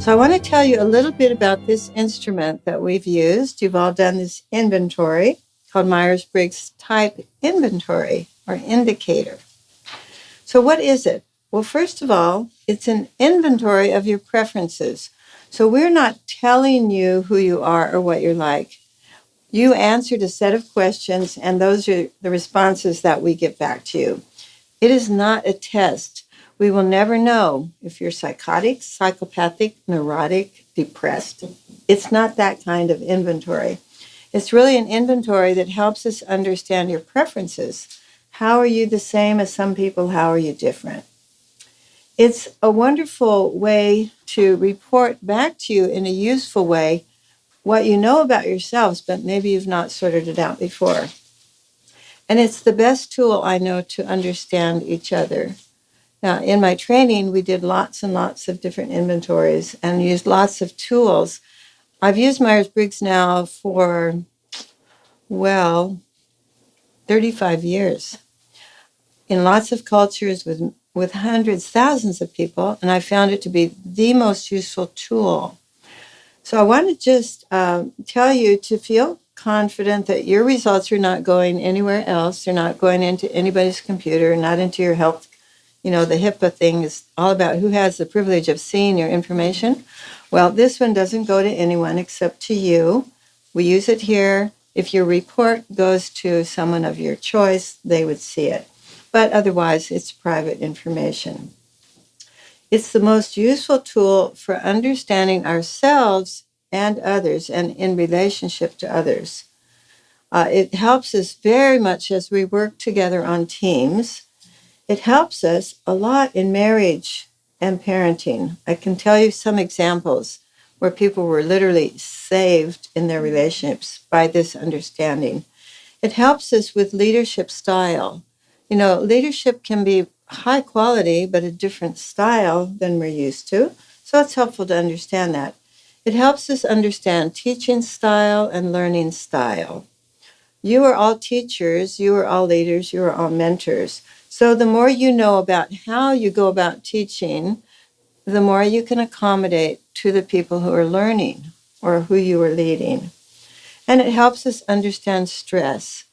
So I want to tell you a little bit about this instrument that we've used. You've all done this inventory called Myers-Briggs Type Inventory or Indicator. So what is it? Well, first of all, it's an inventory of your preferences. So we're not telling you who you are or what you're like. You answered a set of questions, and those are the responses that we get back to you. It is not a test. We will never know if you're psychotic, psychopathic, neurotic, depressed. It's not that kind of inventory. It's really an inventory that helps us understand your preferences. How are you the same as some people? How are you different? It's a wonderful way to report back to you in a useful way what you know about yourselves, but maybe you've not sorted it out before. And it's the best tool I know to understand each other. Now, in my training, we did lots and lots of different inventories and used lots of tools. I've used Myers-Briggs now for, 35 years in lots of cultures with hundreds, thousands of people, and I found it to be the most useful tool. So I want to just tell you to feel confident that your results are not going anywhere else. They're not going into anybody's computer, not into your health. You know, the HIPAA thing is all about who has the privilege of seeing your information. Well, this one doesn't go to anyone except to you. We use it here. If your report goes to someone of your choice, they would see it. But otherwise, it's private information. It's the most useful tool for understanding ourselves and others and in relationship to others. It helps us very much as we work together on teams. It helps us a lot in marriage and parenting. I can tell you some examples where people were literally saved in their relationships by this understanding. It helps us with leadership style. You know, leadership can be high quality, but a different style than we're used to. So it's helpful to understand that. It helps us understand teaching style and learning style. You are all teachers, you are all leaders, you are all mentors. So the more you know about how you go about teaching, the more you can accommodate to the people who are learning or who you are leading. And it helps us understand stress.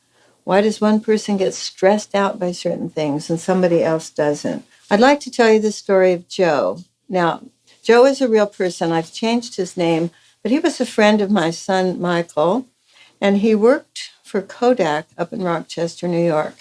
Why does one person get stressed out by certain things and somebody else doesn't? I'd like to tell you the story of Joe. Now, Joe is a real person. I've changed his name, but he was a friend of my son, Michael, and he worked for Kodak up in Rochester, New York.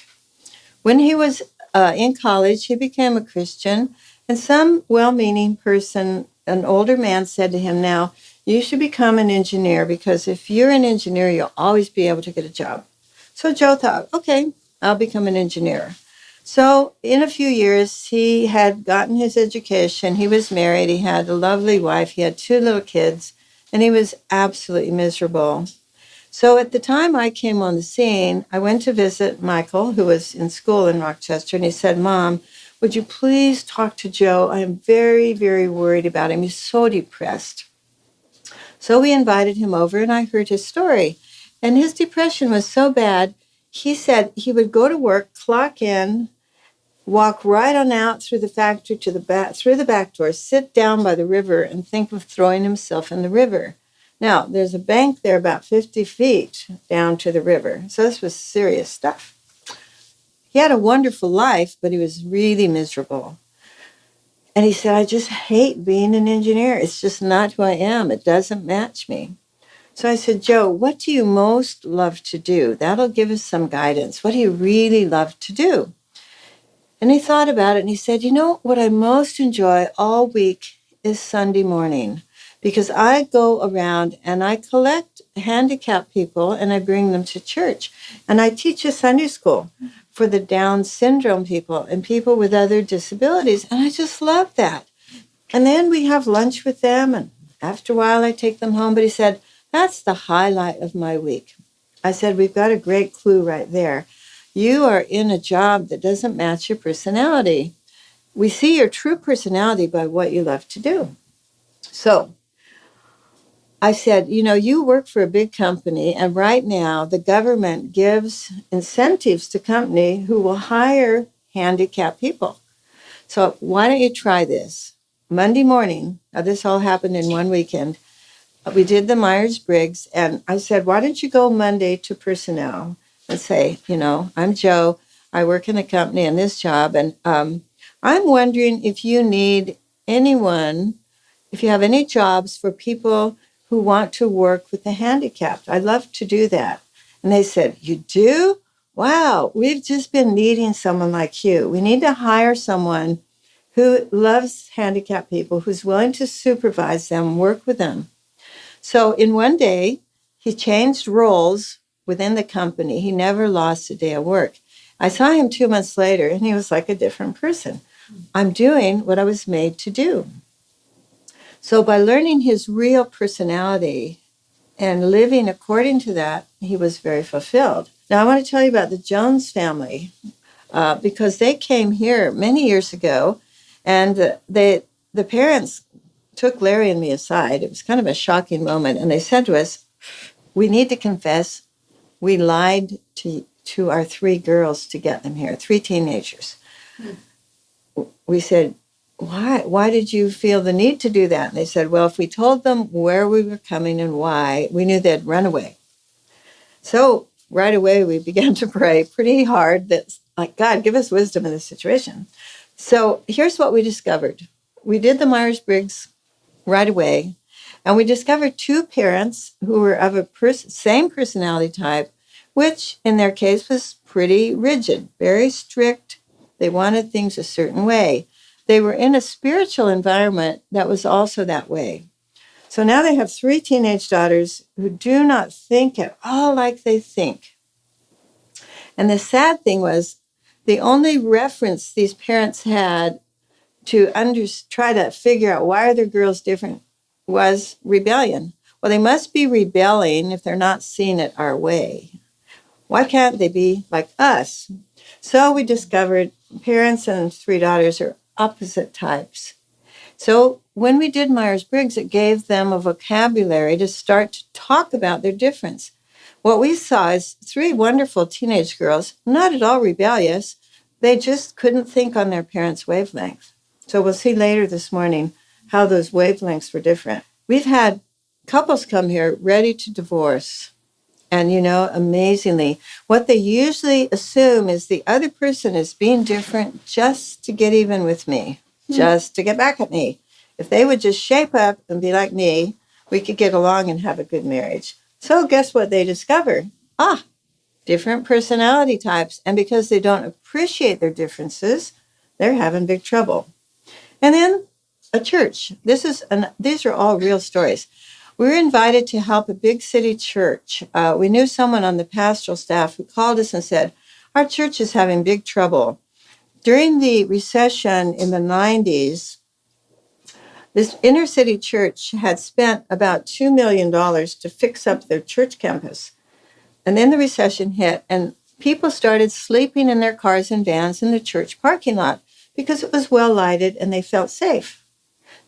When he was in college, he became a Christian, and some well-meaning person, an older man, said to him, now, you should become an engineer because if you're an engineer, you'll always be able to get a job. So Joe thought, okay, I'll become an engineer. So in a few years, he had gotten his education. He was married. He had a lovely wife. He had 2 little kids, and he was absolutely miserable. So at the time I came on the scene, I went to visit Michael, who was in school in Rochester, and he said, Mom, would you please talk to Joe? I am very, very worried about him. He's so depressed. So we invited him over, and I heard his story. And his depression was so bad, he said he would go to work, clock in, walk right on out through the factory to through the back door, sit down by the river, and think of throwing himself in the river. Now, there's a bank there about 50 feet down to the river. So this was serious stuff. He had a wonderful life, but he was really miserable. And he said, I just hate being an engineer. It's just not who I am. It doesn't match me. So I said, Joe, what do you most love to do? That'll give us some guidance. What do you really love to do? And he thought about it, and he said, you know, what I most enjoy all week is Sunday morning, because I go around and I collect handicapped people and I bring them to church. And I teach a Sunday school for the Down syndrome people and people with other disabilities. And I just love that. And then we have lunch with them, and after a while I take them home. But he said, that's the highlight of my week. I said, we've got a great clue right there. You are in a job that doesn't match your personality. We see your true personality by what you love to do. So I said, you know, you work for a big company, and right now the government gives incentives to companies who will hire handicapped people. So why don't you try this? Monday morning, now this all happened in one weekend, we did the Myers-Briggs, and I said, why don't you go Monday to personnel and say, I'm Joe, I work in a company in this job, and I'm wondering if you need anyone, if you have any jobs for people who want to work with the handicapped. I'd love to do that. And they said, you do? Wow, we've just been needing someone like you. We need to hire someone who loves handicapped people, who's willing to supervise them, work with them. So in one day, he changed roles within the company. He never lost a day of work. I saw him 2 months later, and he was like a different person. I'm doing what I was made to do. So by learning his real personality and living according to that, he was very fulfilled. Now, I want to tell you about the Jones family because they came here many years ago, and the parents took Larry and me aside. It was kind of a shocking moment, and they said to us, we need to confess we lied to our 3 girls to get them here, 3 teenagers. We said, why did you feel the need to do that? And they said, well, if we told them where we were coming and why, we knew they'd run away. So right away, we began to pray pretty hard that, like, God, give us wisdom in this situation. So here's what we discovered. We did the Myers-Briggs right away, and we discovered 2 parents who were of a same personality type, which in their case was pretty rigid, very strict. They wanted things a certain way. They were in a spiritual environment that was also that way. So now they have 3 teenage daughters who do not think at all like they think. And the sad thing was, the only reference these parents had to try to figure out why are their girls different was rebellion. Well, they must be rebelling if they're not seeing it our way. Why can't they be like us? So we discovered parents and 3 daughters are opposite types. So when we did Myers-Briggs, it gave them a vocabulary to start to talk about their difference. What we saw is 3 wonderful teenage girls, not at all rebellious. They just couldn't think on their parents' wavelength. So we'll see later this morning how those wavelengths were different. We've had couples come here ready to divorce. And, amazingly, what they usually assume is the other person is being different just to get even with me, just to get back at me. If they would just shape up and be like me, we could get along and have a good marriage. So guess what they discover? Different personality types. And because they don't appreciate their differences, they're having big trouble. And then a church. These are all real stories. We were invited to help a big city church. We knew someone on the pastoral staff who called us and said, our church is having big trouble. During the recession in the 90s, this inner city church had spent about $2 million to fix up their church campus. And then the recession hit, and people started sleeping in their cars and vans in the church parking lot because it was well lighted and they felt safe.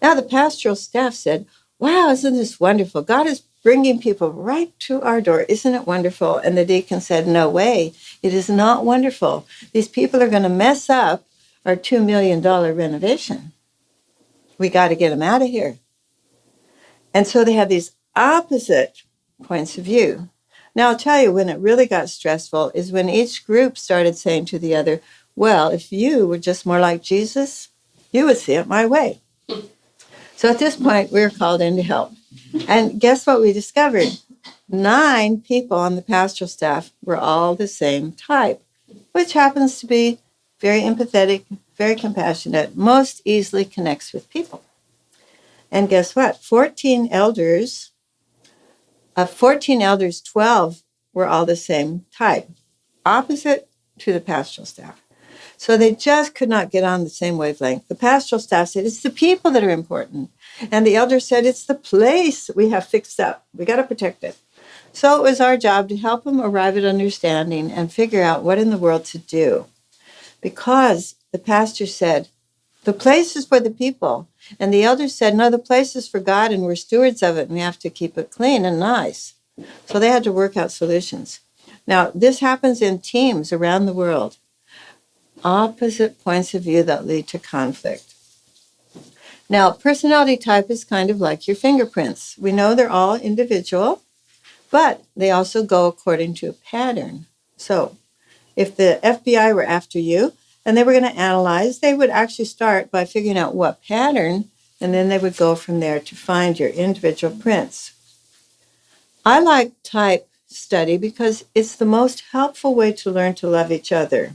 Now the pastoral staff said, wow, isn't this wonderful? God is bringing people right to our door. Isn't it wonderful? And the deacon said, no way. It is not wonderful. These people are going to mess up our $2 million renovation. We got to get them out of here. And so they had these opposite points of view. Now, I'll tell you, when it really got stressful is when each group started saying to the other, well, if you were just more like Jesus, you would see it my way. So at this point, we were called in to help. And guess what we discovered? 9 people on the pastoral staff were all the same type, which happens to be very empathetic, very compassionate, most easily connects with people. And guess what? 14 elders, 12 were all the same type, opposite to the pastoral staff. So they just could not get on the same wavelength. The pastoral staff said, it's the people that are important. And the elders said, it's the place we have fixed up. We got to protect it. So it was our job to help them arrive at understanding and figure out what in the world to do. Because the pastor said, the place is for the people. And the elders said, no, the place is for God and we're stewards of it and we have to keep it clean and nice. So they had to work out solutions. Now, this happens in teams around the world. Opposite points of view that lead to conflict. Now, personality type is kind of like your fingerprints. We know they're all individual, but they also go according to a pattern. So if the FBI were after you and they were going to analyze, they would actually start by figuring out what pattern, and then they would go from there to find your individual prints. I like type study because it's the most helpful way to learn to love each other.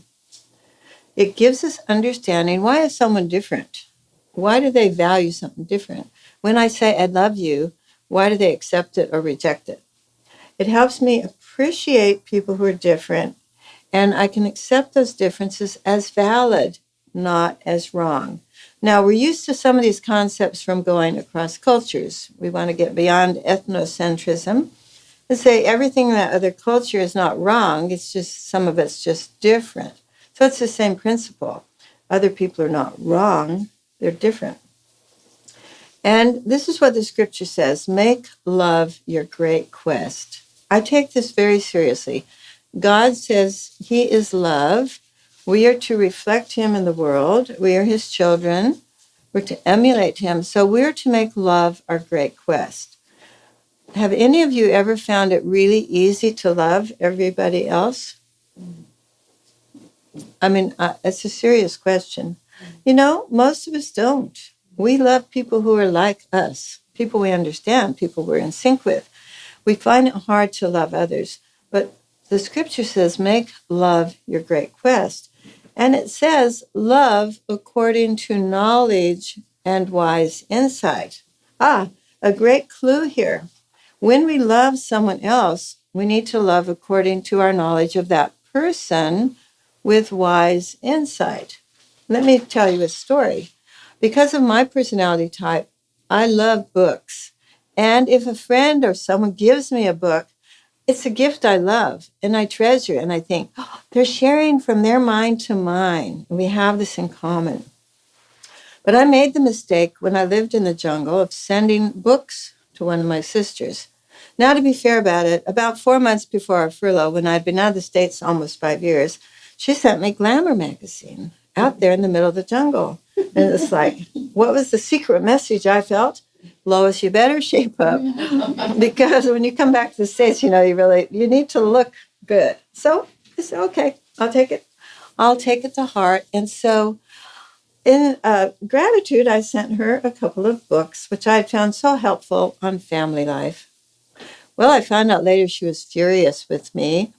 It gives us understanding, why is someone different? Why do they value something different? When I say I love you, why do they accept it or reject it? It helps me appreciate people who are different, and I can accept those differences as valid, not as wrong. Now, we're used to some of these concepts from going across cultures. We want to get beyond ethnocentrism and say everything in that other culture is not wrong. It's just some of it's just different. So it's the same principle. Other people are not wrong. They're different. And this is what the scripture says: make love your great quest. I take this very seriously. God says he is love. We are to reflect him in the world. We are his children. We're to emulate him. So we're to make love our great quest. Have any of you ever found it really easy to love everybody else? I mean, it's a serious question. You know, most of us don't. We love people who are like us, people we understand, people we're in sync with. We find it hard to love others. But the scripture says, make love your great quest. And it says, love according to knowledge and wise insight. A great clue here. When we love someone else, we need to love according to our knowledge of that person with wise insight. Let me tell you a story. Because of my personality type, I love books. And if a friend or someone gives me a book, it's a gift I love and I treasure. And I think, oh, they're sharing from their mind to mine. We have this in common. But I made the mistake when I lived in the jungle of sending books to one of my sisters. Now, to be fair about it, about 4 months before our furlough, when I'd been out of the States almost 5 years, she sent me Glamour magazine out there in the middle of the jungle. And it's like, what was the secret message I felt? Lois, you better shape up, because when you come back to the States, you know, you need to look good. So I said, okay, I'll take it. I'll take it to heart. And so in gratitude, I sent her a couple of books, which I had found so helpful on family life. Well, I found out later she was furious with me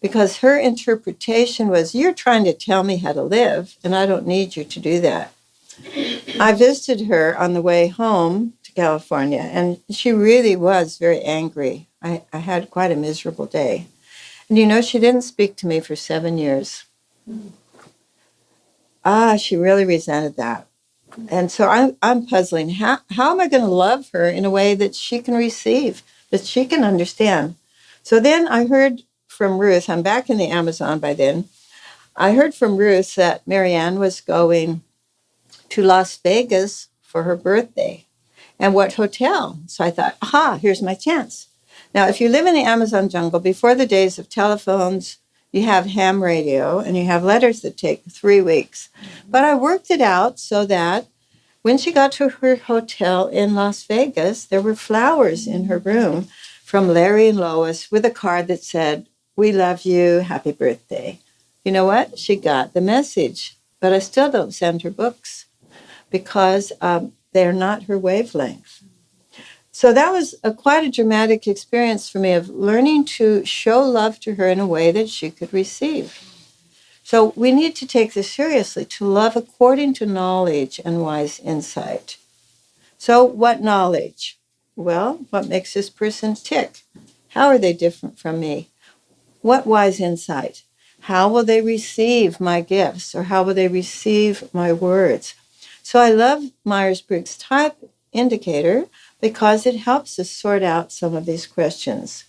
because her interpretation was, you're trying to tell me how to live, and I don't need you to do that. I visited her on the way home to California, and she really was very angry. I had quite a miserable day. And you know, she didn't speak to me for 7 years. She really resented that. And so I'm puzzling. How am I going to love her in a way that she can receive, that she can understand? So then I heard from Ruth, I'm back in the Amazon by then. I heard from Ruth that Marianne was going to Las Vegas for her birthday. And what hotel? So I thought, here's my chance. Now, if you live in the Amazon jungle, before the days of telephones, you have ham radio and you have letters that take 3 weeks. But I worked it out so that when she got to her hotel in Las Vegas, there were flowers in her room from Larry and Lois with a card that said, we love you, happy birthday. You know what? She got the message, but I still don't send her books because they're not her wavelength. So that was quite a dramatic experience for me of learning to show love to her in a way that she could receive. So we need to take this seriously, to love according to knowledge and wise insight. So what knowledge? Well, what makes this person tick? How are they different from me? What wise insight? How will they receive my gifts, or how will they receive my words? So I love Myers-Briggs Type Indicator because it helps us sort out some of these questions.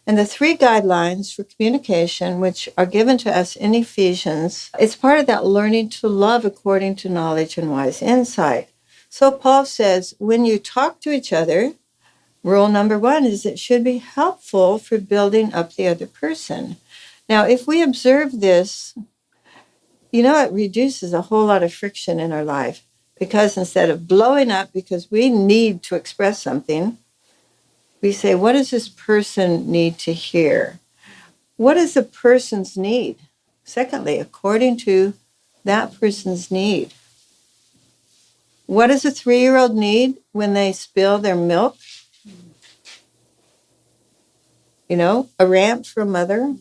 And the 3 guidelines for communication, which are given to us in Ephesians, it's part of that learning to love according to knowledge and wise insight. So Paul says, when you talk to each other, rule number 1 is it should be helpful for building up the other person. Now, if we observe this, you know, it reduces a whole lot of friction in our life. Because instead of blowing up because we need to express something, we say, what does this person need to hear? What is the person's need? Secondly, according to that person's need. What does a 3-year-old need when they spill their milk? You know, a rant from mother?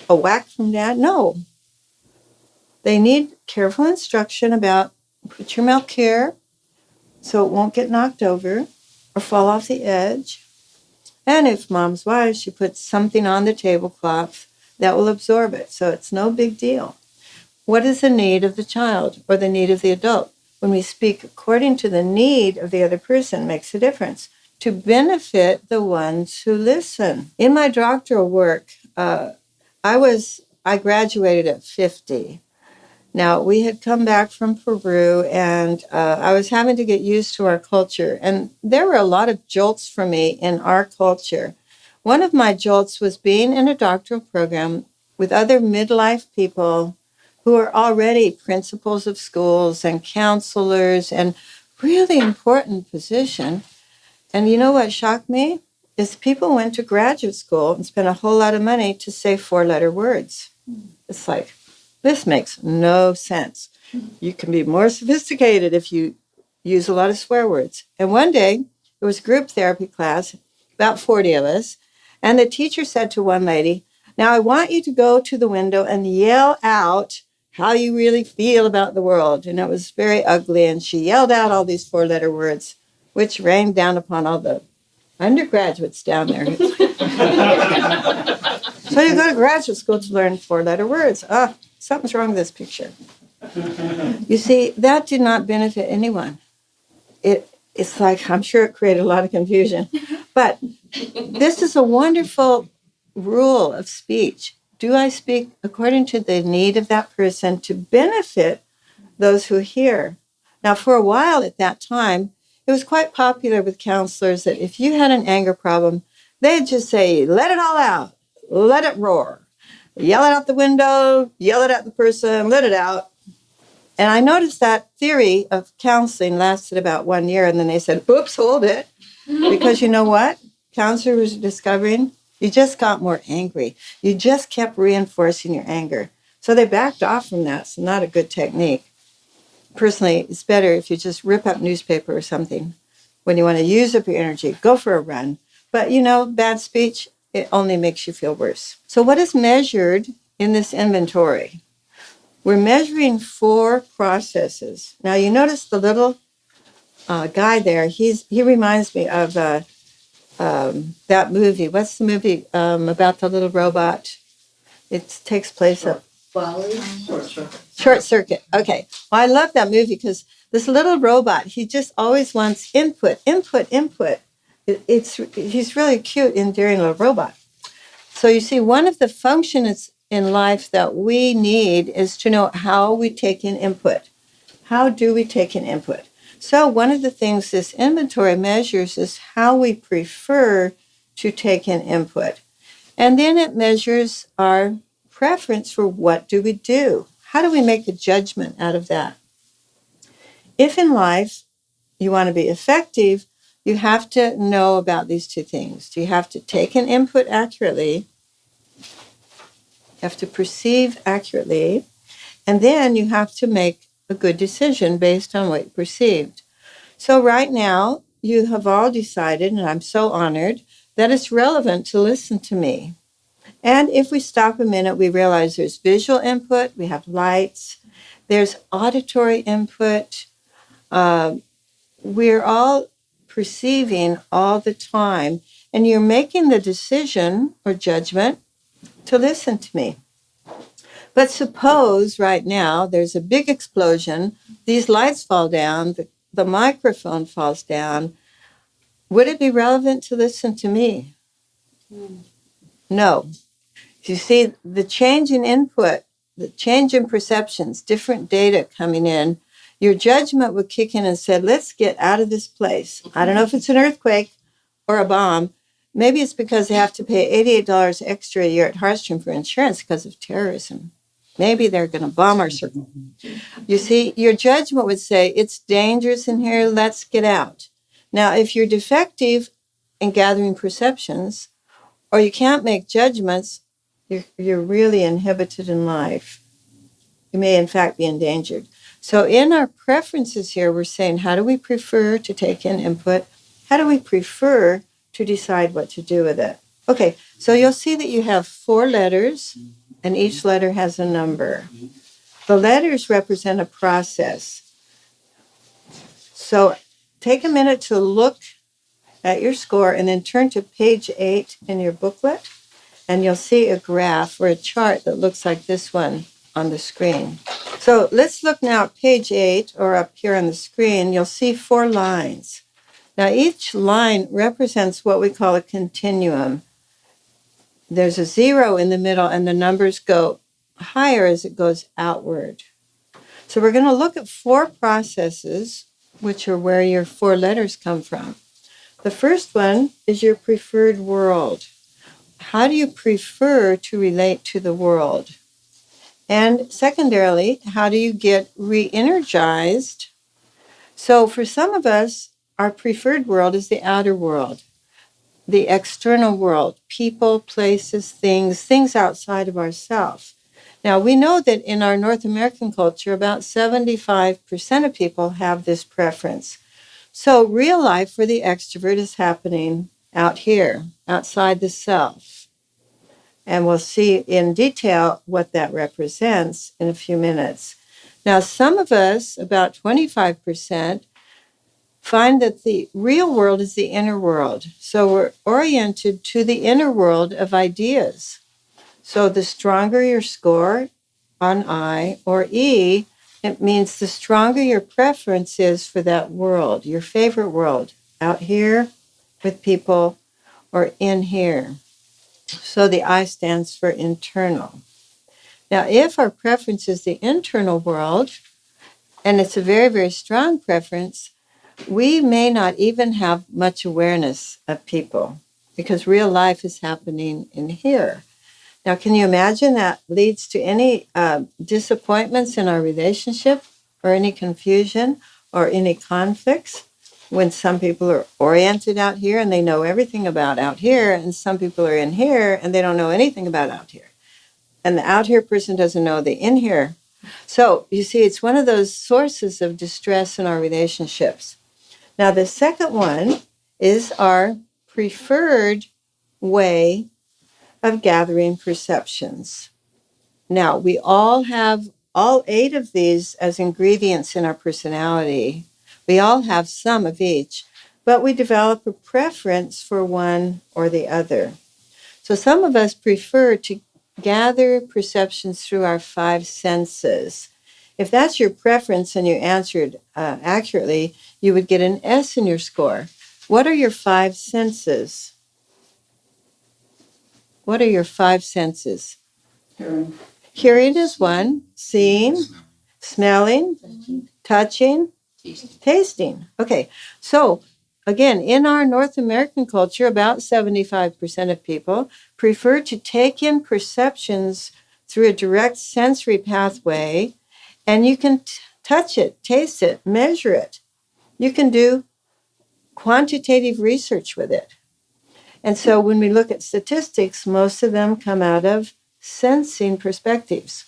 A whack from dad? No. They need careful instruction about put your milk here so it won't get knocked over or fall off the edge. And if mom's wise, she puts something on the tablecloth that will absorb it, so it's no big deal. What is the need of the child or the need of the adult? When we speak according to the need of the other person makes a difference to benefit the ones who listen. In my doctoral work, I graduated at 50. Now, we had come back from Peru, and I was having to get used to our culture. And there were a lot of jolts for me in our culture. One of my jolts was being in a doctoral program with other midlife people who are already principals of schools and counselors and really important position. And you know what shocked me? Is people went to graduate school and spent a whole lot of money to say 4-letter words. It's like, this makes no sense. You can be more sophisticated if you use a lot of swear words. And one day, there was a group therapy class, about 40 of us, and the teacher said to one lady, now I want you to go to the window and yell out how you really feel about the world. And it was very ugly, and she yelled out all these 4-letter words, which rained down upon all the undergraduates down there. So you go to graduate school to learn 4-letter words. Something's wrong with this picture. You see, that did not benefit anyone. It's like, I'm sure it created a lot of confusion. But this is a wonderful rule of speech. Do I speak according to the need of that person to benefit those who hear? Now, for a while at that time, it was quite popular with counselors that if you had an anger problem, they'd just say, let it all out, let it roar. Yell it out the window, yell it at the person, let it out. And I noticed that theory of counseling lasted about 1 year, and then they said, oops, hold it. Because you know what? Counselors were discovering you just got more angry. You just kept reinforcing your anger. So they backed off from that. It's not a good technique. Personally, it's better if you just rip up newspaper or something. When you want to use up your energy, go for a run. But, you know, bad speech, it only makes you feel worse. So what is measured in this inventory? We're measuring 4 processes. Now, you notice the little guy there. He reminds me of that movie. What's the movie about the little robot? It takes place at Short Circuit. Okay. Well, I love that movie because this little robot, he just always wants input. He's really cute, endearing little robot. So you see, one of the functions in life that we need is to know how we take in input. How do we take in input? So one of the things this inventory measures is how we prefer to take in input. And then it measures our preference for what do we do. How do we make a judgment out of that? If in life you want to be effective, you have to know about these 2 things. You have to take in input accurately. You have to perceive accurately. And then you have to make a good decision based on what you perceived. So right now, you have all decided, and I'm so honored, that it's relevant to listen to me. And if we stop a minute, we realize there's visual input, we have lights, there's auditory input. We're all perceiving all the time, and you're making the decision or judgment to listen to me. But suppose right now there's a big explosion, these lights fall down, the microphone falls down. Would it be relevant to listen to me? No. You see, the change in input, the change in perceptions, different data coming in, your judgment would kick in and said, let's get out of this place. I don't know if it's an earthquake or a bomb. Maybe it's because they have to pay $88 extra a year at Heartstream for insurance because of terrorism. Maybe they're going to bomb our circle. You see, your judgment would say, it's dangerous in here, let's get out. Now, if you're defective in gathering perceptions, or you can't make judgments, you're really inhibited in life. You may, in fact, be endangered. So in our preferences here, we're saying, how do we prefer to take in input? How do we prefer to decide what to do with it? Okay, so you'll see that you have 4 letters, and each letter has a number. The letters represent a process. So take a minute to look at your score and then turn to page 8 in your booklet, and you'll see a graph or a chart that looks like this one on the screen. So let's look now at page 8, or up here on the screen. You'll see 4 lines. Now each line represents what we call a continuum. There's a 0 in the middle, and the numbers go higher as it goes outward. So we're going to look at 4 processes, which are where your 4 letters come from. The first one is your preferred world. How do you prefer to relate to the world? And secondarily, how do you get re-energized? So for some of us, our preferred world is the outer world, the external world, people, places, things outside of ourselves. Now, we know that in our North American culture, about 75% of people have this preference. So real life for the extrovert is happening out here, outside the self. And we'll see in detail what that represents in a few minutes. Now, some of us, about 25%, find that the real world is the inner world. So we're oriented to the inner world of ideas. So the stronger your score on I or E, it means the stronger your preference is for that world, your favorite world, out here with people or in here. So the I stands for internal. Now, if our preference is the internal world, and it's a very, very strong preference, we may not even have much awareness of people because real life is happening in here. Now, can you imagine that leads to any disappointments in our relationship or any confusion or any conflicts when some people are oriented out here and they know everything about out here, and some people are in here and they don't know anything about out here. And the out here person doesn't know the in here. So you see, it's one of those sources of distress in our relationships. Now, the second one is our preferred way of gathering perceptions. Now, we all have all 8 of these as ingredients in our personality. We all have some of each, but we develop a preference for one or the other. So some of us prefer to gather perceptions through our 5 senses. If that's your preference and you answered accurately, you would get an S in your score. What are your 5 senses? What are your 5 senses? Hearing. Hearing is one. Seeing, smelling, touching, tasting. Okay, so again, in our North American culture, about 75% of people prefer to take in perceptions through a direct sensory pathway, and you can touch it, taste it, measure it. You can do quantitative research with it. And so when we look at statistics, most of them come out of sensing perspectives.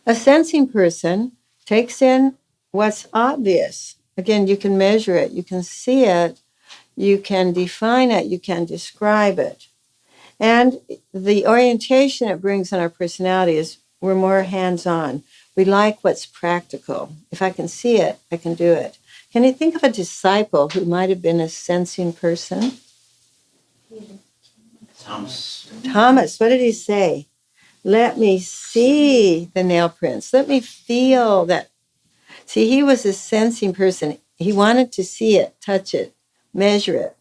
A sensing person takes in what's obvious. Again, you can measure it, you can see it, you can define it, you can describe it. And the orientation it brings in our personality is we're more hands-on. We like what's practical. If I can see it, I can do it. Can you think of a disciple who might have been a sensing person? Thomas, what did he say? Let me see the nail prints. Let me feel that. See, he was a sensing person. He wanted to see it, touch it, measure it.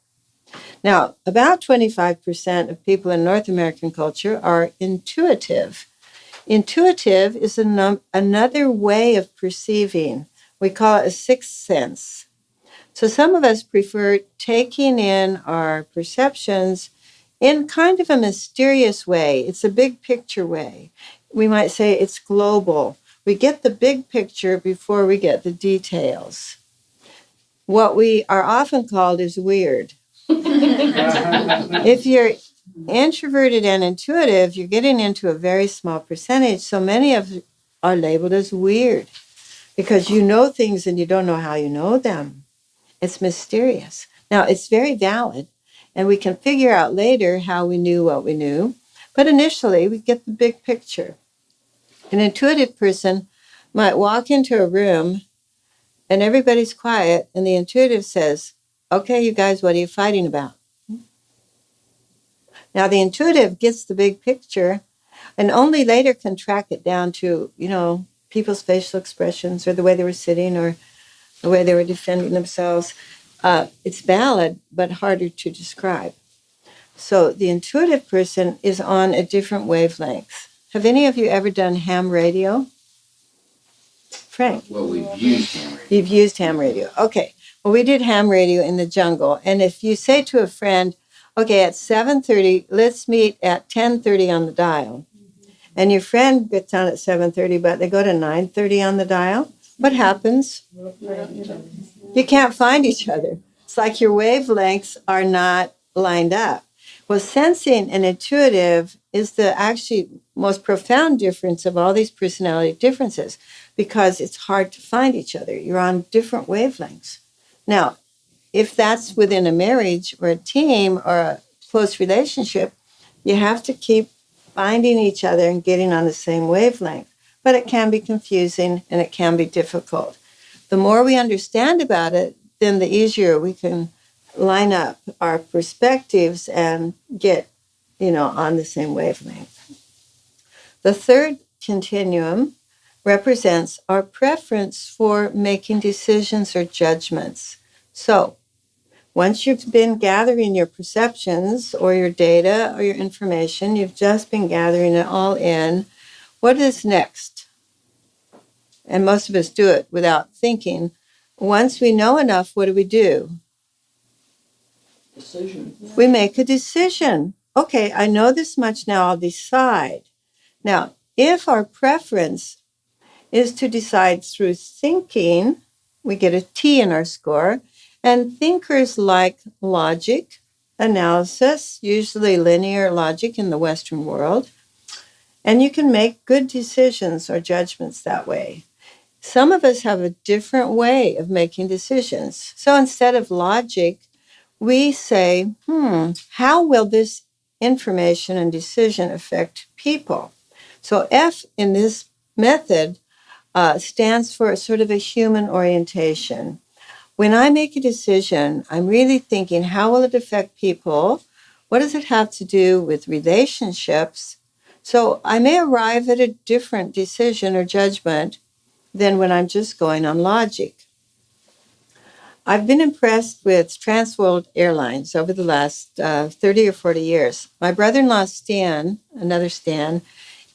Now, about 25% of people in North American culture are intuitive. Intuitive is another way of perceiving. We call it a sixth sense. So some of us prefer taking in our perceptions in kind of a mysterious way. It's a big picture way. we might say it's global. We get the big picture before we get the details. What we are often called is weird. If you're introverted and intuitive, you're getting into a very small percentage. So many of you are labeled as weird because you know things and you don't know how you know them. It's mysterious. Now, it's very valid, and we can figure out later how we knew what we knew. But initially, we get the big picture. An intuitive person might walk into a room and everybody's quiet, and the intuitive says, "Okay, you guys, what are you fighting about?" Now, the intuitive gets the big picture and only later can track it down to, people's facial expressions or the way they were sitting or the way they were defending themselves. It's valid, but harder to describe. So the intuitive person is on a different wavelength. Have any of you ever done ham radio? Frank? Well, we've used ham radio. You've used ham radio. Okay. Well, we did ham radio in the jungle. And if you say to a friend, okay, at 7:30, let's meet at 10:30 on the dial. And your friend gets on at 7:30, but they go to 9:30 on the dial, what happens? You can't find each other. It's like your wavelengths are not lined up. Well, sensing and intuitive is the actually most profound difference of all these personality differences because it's hard to find each other. You're on different wavelengths. Now, if that's within a marriage or a team or a close relationship, you have to keep finding each other and getting on the same wavelength. But it can be confusing and it can be difficult. The more we understand about it, then the easier we can line up our perspectives and get, on the same wavelength. The third continuum represents our preference for making decisions or judgments. So, once you've been gathering your perceptions or your data or your information, you've just been gathering it all in. What is next? And most of us do it without thinking. Once we know enough, what do? Decision. We make a decision. Okay, I know this much now, I'll decide. Now, if our preference is to decide through thinking, we get a T in our score. And thinkers like logic, analysis, usually linear logic in the Western world. And you can make good decisions or judgments that way. Some of us have a different way of making decisions. So instead of logic, we say, how will this information and decision affect people? So F in this method stands for sort of a human orientation. When I make a decision, I'm really thinking, how will it affect people? What does it have to do with relationships? So I may arrive at a different decision or judgment than when I'm just going on logic. I've been impressed with Transworld Airlines over the last 30 or 40 years. My brother-in-law, Stan, another Stan,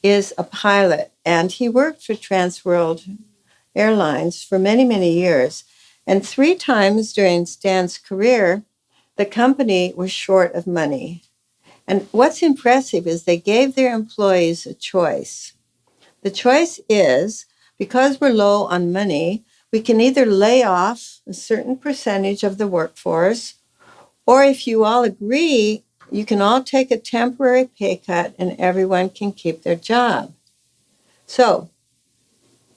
is a pilot, and he worked for Transworld Airlines for many, many years. And 3 times during Stan's career, the company was short of money. And what's impressive is they gave their employees a choice. The choice is, because we're low on money, we can either lay off a certain percentage of the workforce, or if you all agree, you can all take a temporary pay cut and everyone can keep their job. So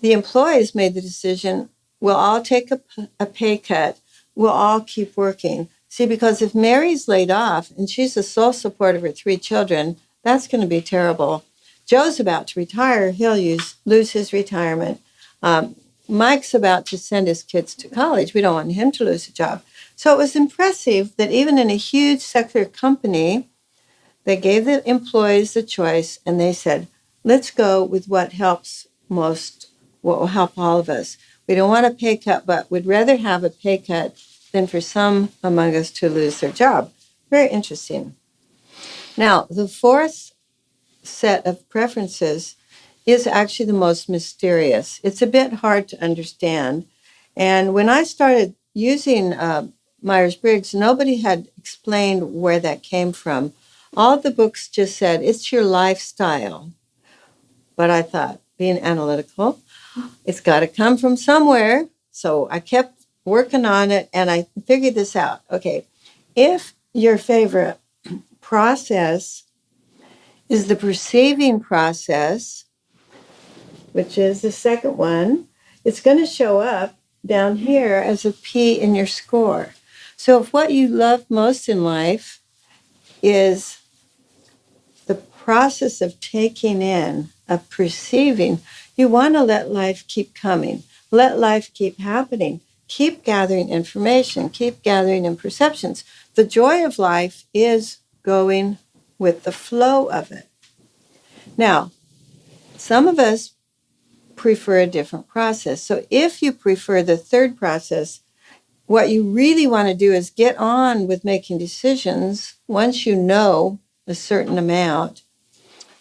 the employees made the decision, we'll all take a pay cut, we'll all keep working. See, because if Mary's laid off and she's the sole support of her 3 children, that's going to be terrible. Joe's about to retire, he'll lose his retirement. Mike's about to send his kids to college. We don't want him to lose a job. So it was impressive that even in a huge secular company, they gave the employees the choice and they said, let's go with what helps most, what will help all of us. We don't want a pay cut, but we'd rather have a pay cut than for some among us to lose their job. Very interesting. Now, the fourth set of preferences is actually the most mysterious. It's a bit hard to understand. And when I started using Myers-Briggs, nobody had explained where that came from. All the books just said, it's your lifestyle. But I thought, being analytical, it's got to come from somewhere. So I kept working on it, and I figured this out. Okay, if your favorite process is the perceiving process, which is the second one, it's going to show up down here as a P in your score. So if what you love most in life is the process of taking in, of perceiving, you want to let life keep coming, let life keep happening, keep gathering information, keep gathering in perceptions. The joy of life is going with the flow of it. Now, some of us prefer a different process. So if you prefer the third process, what you really want to do is get on with making decisions once you know a certain amount.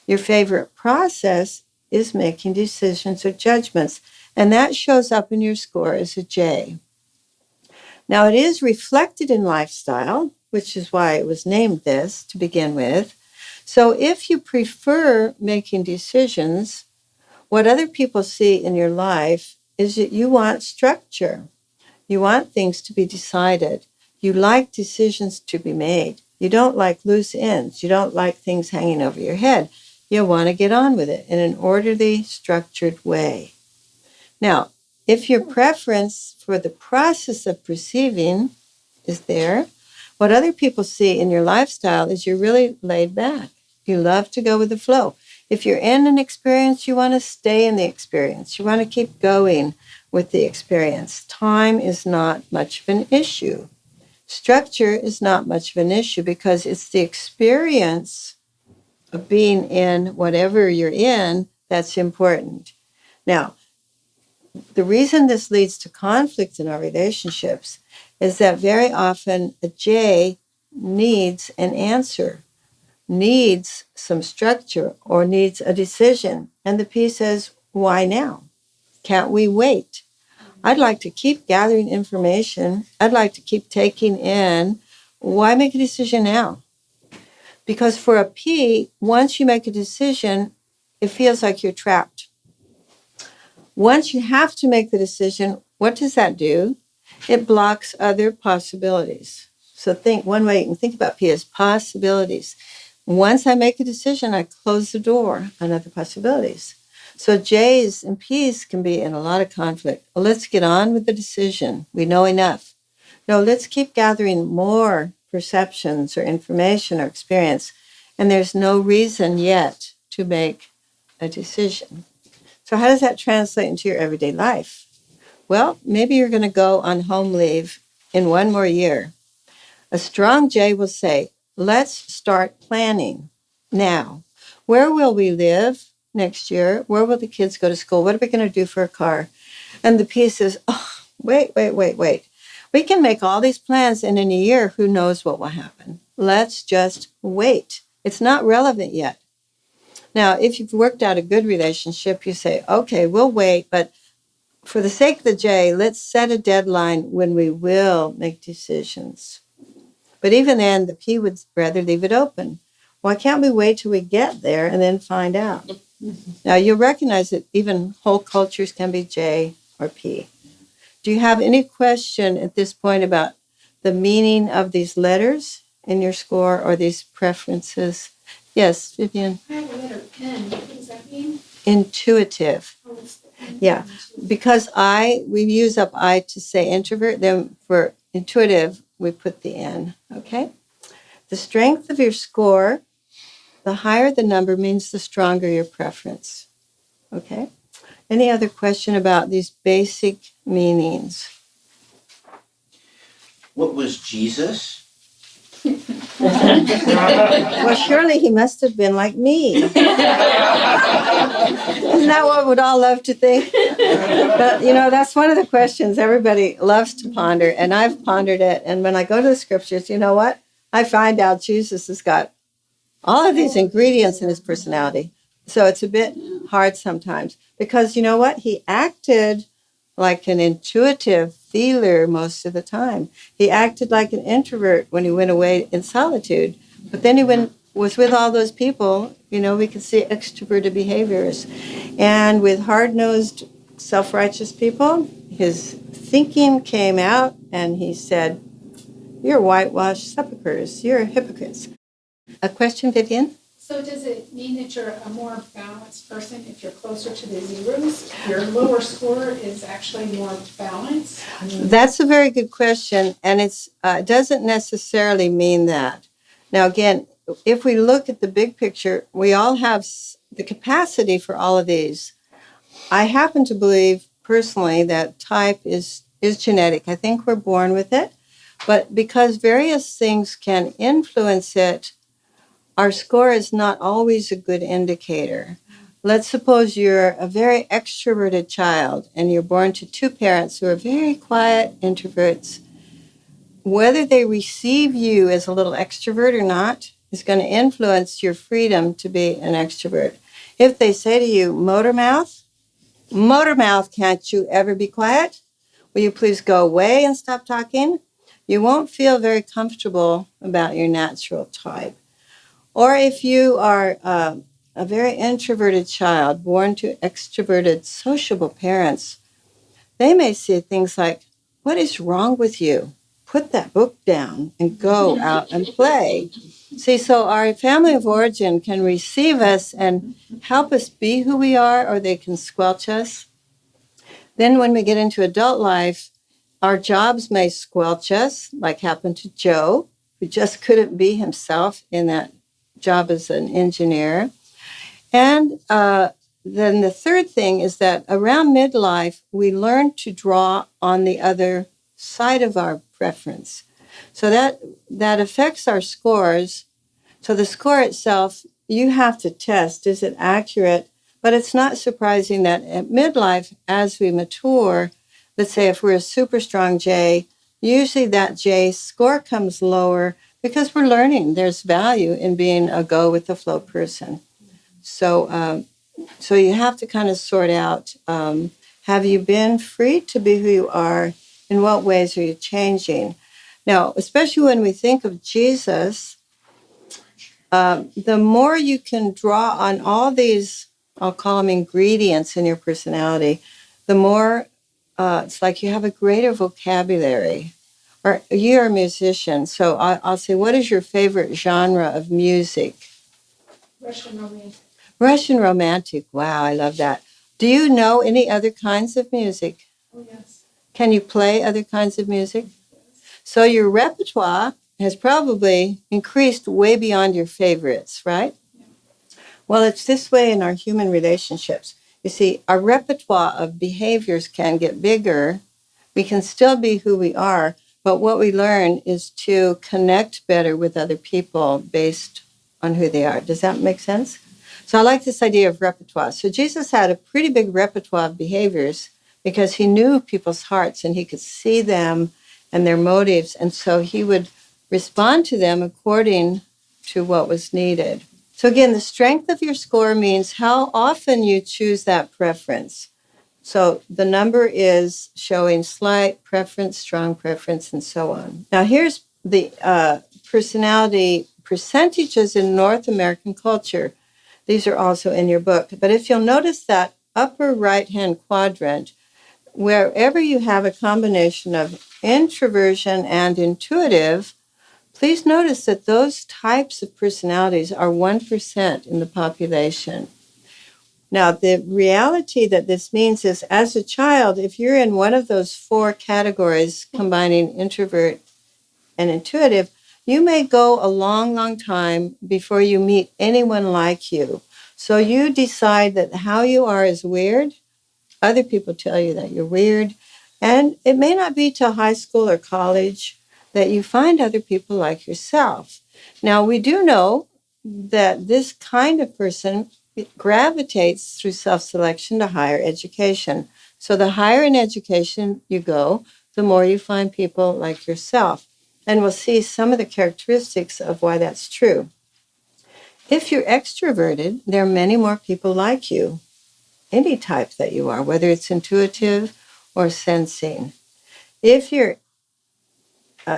Your favorite process is making decisions or judgments, and that shows up in your score as a J. Now, it is reflected in lifestyle, which is why it was named this to begin with. So if you prefer making decisions, what other people see in your life is that you want structure. You want things to be decided. You like decisions to be made. You don't like loose ends. You don't like things hanging over your head. You want to get on with it in an orderly, structured way. Now, if your preference for the process of perceiving is there, what other people see in your lifestyle is you're really laid back. You love to go with the flow. If you're in an experience, you want to stay in the experience. You want to keep going with the experience. Time is not much of an issue. Structure is not much of an issue because it's the experience of being in whatever you're in that's important. Now, the reason this leads to conflict in our relationships is that very often a J needs an answer, needs some structure, or needs a decision. And the P says, why now? Can't we wait? I'd like to keep gathering information. I'd like to keep taking in. Why make a decision now? Because for a P, once you make a decision, it feels like you're trapped. Once you have to make the decision, what does that do? It blocks other possibilities. So one way you can think about P is possibilities. Once I make a decision, I close the door on other possibilities. So J's and P's can be in a lot of conflict. Well, let's get on with the decision. We know enough. No, let's keep gathering more perceptions or information or experience. And there's no reason yet to make a decision. So how does that translate into your everyday life? Well, maybe you're going to go on home leave in one more year. A strong J will say, let's start planning now. Where will we live next year? Where will the kids go to school? What are we going to do for a car? And the P says, oh, wait. We can make all these plans, and in a year, who knows what will happen? Let's just wait. It's not relevant yet. Now, if you've worked out a good relationship, you say, okay, we'll wait, but for the sake of the J, let's set a deadline when we will make decisions. But even then, the P would rather leave it open. Why can't we wait till we get there and then find out? Now, you'll recognize that even whole cultures can be J or P. Do you have any question at this point about the meaning of these letters in your score or these preferences? Yes, Vivian? I have a letter N. What does that mean? Intuitive. Yeah, because we use up I to say introvert, then for intuitive, we put the N, okay? The strength of your score, the higher the number means the stronger your preference, okay? Any other question about these basic meanings? What was Jesus? Well, surely he must have been like me. Isn't that what we'd all love to think? But, that's one of the questions everybody loves to ponder, and I've pondered it. And when I go to the scriptures, you know what? I find out Jesus has got all of these ingredients in his personality. So it's a bit hard sometimes because you know what? He acted like an intuitive feeler most of the time. He acted like an introvert when he went away in solitude. But then was with all those people, we could see extroverted behaviors. And with hard-nosed, self-righteous people, his thinking came out, and he said, "You're whitewashed sepulchres. You're hypocrites." A question, Vivian? So does it mean that you're a more balanced person if you're closer to the zeros? Your lower score is actually more balanced? That's a very good question, and it doesn't necessarily mean that. Now, again, if we look at the big picture, we all have the capacity for all of these. I happen to believe personally that type is genetic. I think we're born with it, but because various things can influence it, our score is not always a good indicator. Let's suppose you're a very extroverted child and you're born to two parents who are very quiet introverts. Whether they receive you as a little extrovert or not is going to influence your freedom to be an extrovert. If they say to you, motor mouth, can't you ever be quiet? Will you please go away and stop talking? You won't feel very comfortable about your natural type. Or if you are a very introverted child born to extroverted, sociable parents, they may say things like, "What is wrong with you? Put that book down and go out and play." See, so our family of origin can receive us and help us be who we are, or they can squelch us. Then when we get into adult life, our jobs may squelch us, like happened to Joe, who just couldn't be himself in that job as an engineer. And then the third thing is that around midlife, we learn to draw on the other side of our preference. So that affects our scores. So the score itself, you have to test, is it accurate? But it's not surprising that at midlife, as we mature, let's say if we're a super strong J, usually that J score comes lower because we're learning there's value in being a go with the flow person. So you have to kind of sort out, have you been free to be who you are? In what ways are you changing? Now, especially when we think of Jesus, the more you can draw on all these, I'll call them ingredients in your personality, the more it's like you have a greater vocabulary. Or you're a musician, so I'll say, what is your favorite genre of music? Russian romantic. Russian romantic. Wow, I love that. Do you know any other kinds of music? Oh, yes. Can you play other kinds of music? So your repertoire has probably increased way beyond your favorites, right? Yeah. Well, it's this way in our human relationships. You see, our repertoire of behaviors can get bigger. We can still be who we are, but what we learn is to connect better with other people based on who they are. Does that make sense? So I like this idea of repertoire. So Jesus had a pretty big repertoire of behaviors because he knew people's hearts and he could see them and their motives. And so he would respond to them according to what was needed. So again, the strength of your score means how often you choose that preference. So the number is showing slight preference, strong preference, and so on. Now here's the personality percentages in North American culture. These are also in your book. But if you'll notice that upper right-hand quadrant, wherever you have a combination of introversion and intuitive, please notice that those types of personalities are 1% in the population. Now, the reality that this means is, as a child, if you're in one of those four categories, combining introvert and intuitive, you may go a long, long time before you meet anyone like you. So you decide that how you are is weird. Other people tell you that you're weird. And it may not be till high school or college that you find other people like yourself. Now, we do know that this kind of person gravitates through self-selection to higher education. So the higher in education you go, the more you find people like yourself. And we'll see some of the characteristics of why that's true. If you're extroverted, there are many more people like you, any type that you are, whether it's intuitive or sensing. If you're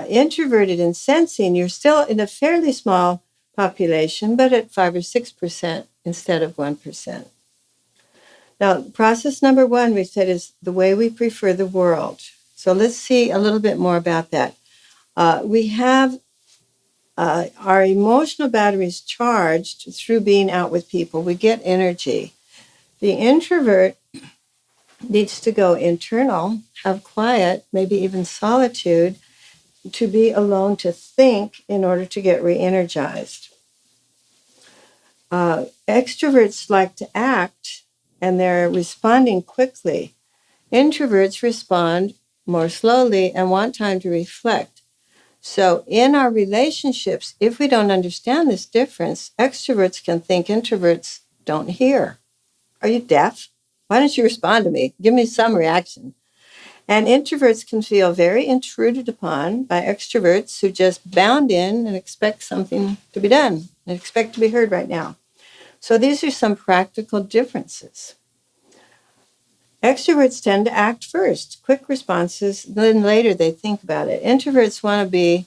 introverted and sensing, you're still in a fairly small population, but at 5 or 6% instead of 1%. Now, process number 1, we said, is the way we prefer the world. So let's see a little bit more about that. We have our emotional batteries charged through being out with people. We get energy. The introvert needs to go internal, have quiet, maybe even solitude, to be alone to think in order to get re-energized. Extroverts like to act, and they're responding quickly. Introverts respond more slowly and want time to reflect. So in our relationships, if we don't understand this difference, extroverts can think introverts don't hear. Are you deaf? Why don't you respond to me? Give me some reaction. And introverts can feel very intruded upon by extroverts who just bound in and expect something to be done and expect to be heard right now. So these are some practical differences. Extroverts tend to act first, quick responses, then later they think about it. Introverts want to be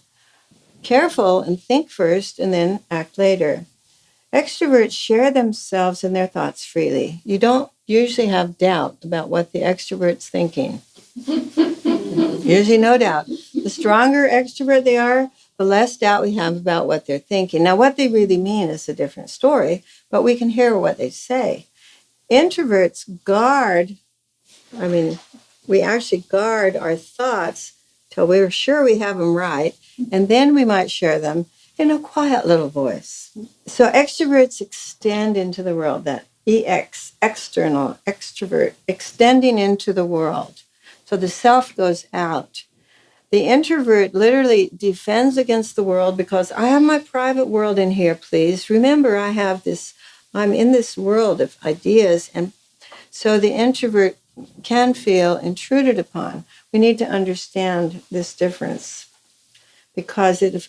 careful and think first and then act later. Extroverts share themselves and their thoughts freely. You don't usually have doubt about what the extrovert's thinking. Usually no doubt. The stronger extrovert they are, the less doubt we have about what they're thinking. Now, what they really mean is a different story, but we can hear what they say. Introverts we actually guard our thoughts till we're sure we have them right, and then we might share them in a quiet little voice. So extroverts extend into the world, that EX, external, extrovert, extending into the world. So the self goes out. The introvert literally defends against the world because I have my private world in here, please. Remember, I'm in this world of ideas, and so the introvert can feel intruded upon. We need to understand this difference because it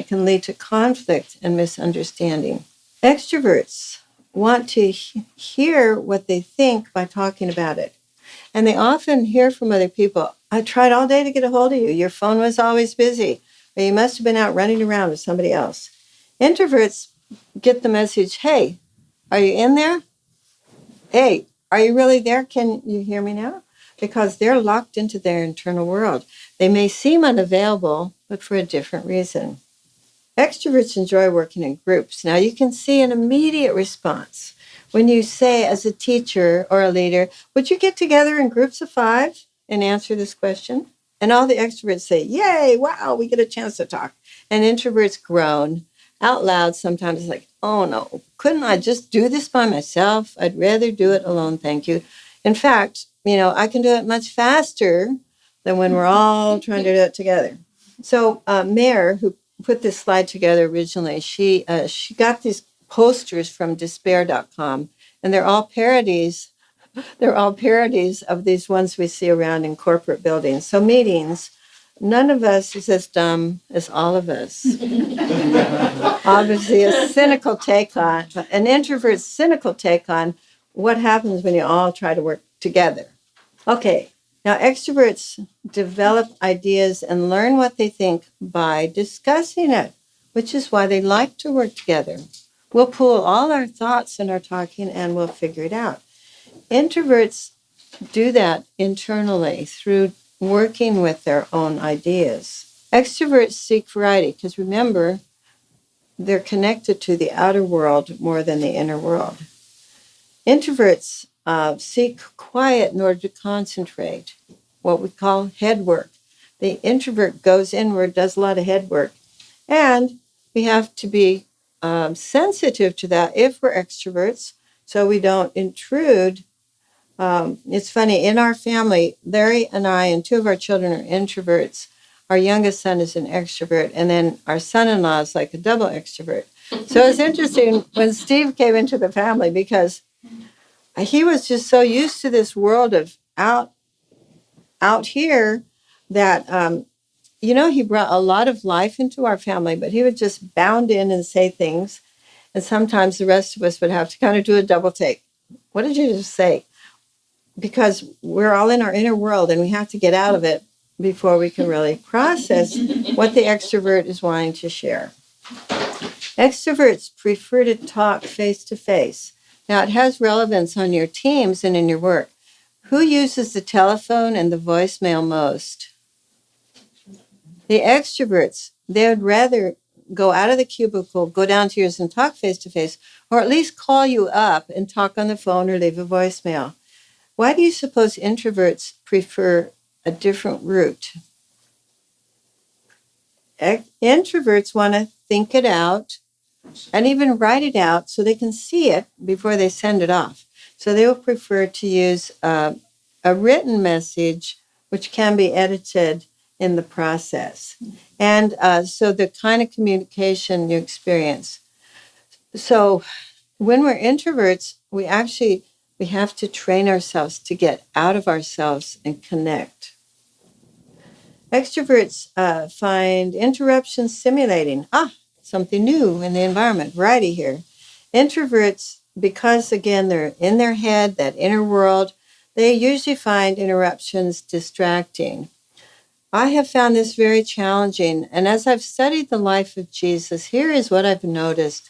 can lead to conflict and misunderstanding. Extroverts want to hear what they think by talking about it. And they often hear from other people, I tried all day to get a hold of you. Your phone was always busy. Or you must have been out running around with somebody else. Introverts get the message, hey, are you in there? Hey, are you really there? Can you hear me now? Because they're locked into their internal world. They may seem unavailable, but for a different reason. Extroverts enjoy working in groups. Now, you can see an immediate response when you say, as a teacher or a leader, would you get together in groups of 5 and answer this question? And all the extroverts say, yay, wow, we get a chance to talk. And introverts groan out loud sometimes, like, oh no, couldn't I just do this by myself? I'd rather do it alone, thank you. In fact, I can do it much faster than when we're all trying to do it together. So Mare, who put this slide together originally, she got these posters from despair.com, and they're all parodies. They're all parodies of these ones we see around in corporate buildings. So meetings, none of us is as dumb as all of us. Obviously, an introvert's cynical take on what happens when you all try to work together. Okay, now extroverts develop ideas and learn what they think by discussing it, which is why they like to work together. We'll pool all our thoughts in our talking and we'll figure it out. Introverts do that internally through working with their own ideas. Extroverts seek variety because remember, they're connected to the outer world more than the inner world. Introverts seek quiet in order to concentrate, what we call head work. The introvert goes inward, does a lot of head work. And we have to be sensitive to that if we're extroverts, so we don't intrude. It's funny, in our family, Larry and I and 2 of our children are introverts. Our youngest son is an extrovert, and then our son-in-law is like a double extrovert. So it's interesting when Steve came into the family because he was just so used to this world of out here that, he brought a lot of life into our family, but he would just bound in and say things. And sometimes the rest of us would have to kind of do a double take. What did you just say? Because we're all in our inner world and we have to get out of it before we can really process what the extrovert is wanting to share. Extroverts prefer to talk face-to-face. Now, it has relevance on your teams and in your work. Who uses the telephone and the voicemail most? The extroverts. They would rather go out of the cubicle, go down to yours and talk face-to-face, or at least call you up and talk on the phone or leave a voicemail. Why do you suppose introverts prefer a different route? Introverts want to think it out and even write it out so they can see it before they send it off. So they will prefer to use a written message, which can be edited in the process. And so the kind of communication you experience. So when we're introverts, we have to train ourselves to get out of ourselves and connect. Extroverts find interruptions stimulating. Something new in the environment. Variety here. Introverts, because again, they're in their head, that inner world, they usually find interruptions distracting. I have found this very challenging. And as I've studied the life of Jesus, here is what I've noticed.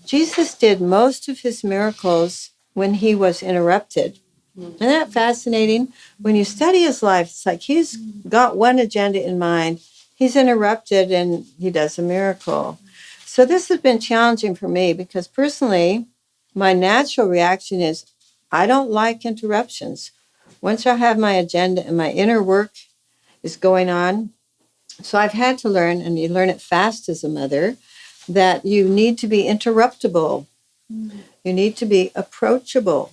Jesus did most of his miracles when he was interrupted. Isn't that fascinating? When you study his life, it's like he's got one agenda in mind. He's interrupted and he does a miracle. So this has been challenging for me because personally, my natural reaction is I don't like interruptions. Once I have my agenda and my inner work is going on, so I've had to learn, and you learn it fast as a mother, that you need to be interruptible. You need to be approachable.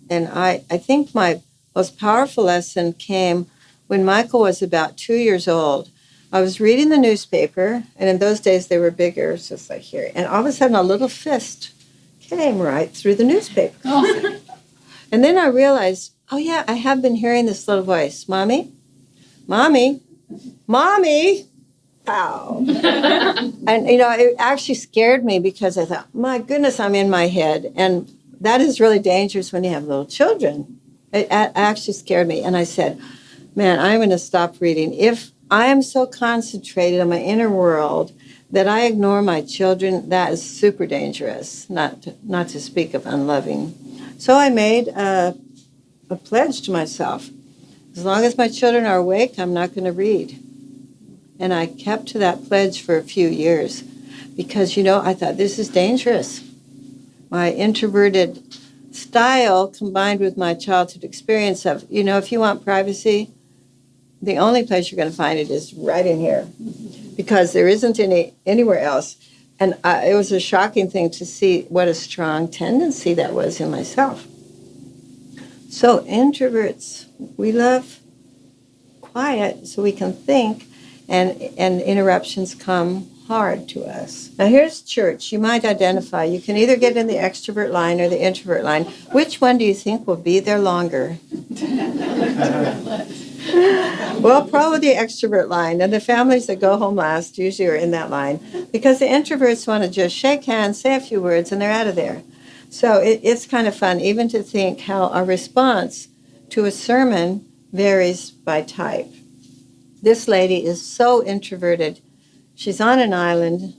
And I think my most powerful lesson came when Michael was about 2 years old. I was reading the newspaper, and in those days they were bigger, so it's like here. And all of a sudden a little fist came right through the newspaper. Oh. And then I realized, oh yeah, I have been hearing this little voice, Mommy, Mommy, Mommy. Pow. And, it actually scared me because I thought, my goodness, I'm in my head. And that is really dangerous when you have little children. It actually scared me. And I said, man, I'm going to stop reading. If I am so concentrated on my inner world that I ignore my children, that is super dangerous, not to speak of unloving. So I made a pledge to myself. As long as my children are awake, I'm not going to read. And I kept to that pledge for a few years because, I thought this is dangerous. My introverted style combined with my childhood experience of, if you want privacy, the only place you're going to find it is right in here because there isn't anywhere else. And it was a shocking thing to see what a strong tendency that was in myself. So introverts, we love quiet so we can think. And interruptions come hard to us. Now here's church. You might identify. You can either get in the extrovert line or the introvert line. Which one do you think will be there longer? Well, probably the extrovert line. And the families that go home last usually are in that line because the introverts want to just shake hands, say a few words, and they're out of there. So it's kind of fun even to think how our response to a sermon varies by type. This lady is so introverted. She's on an island,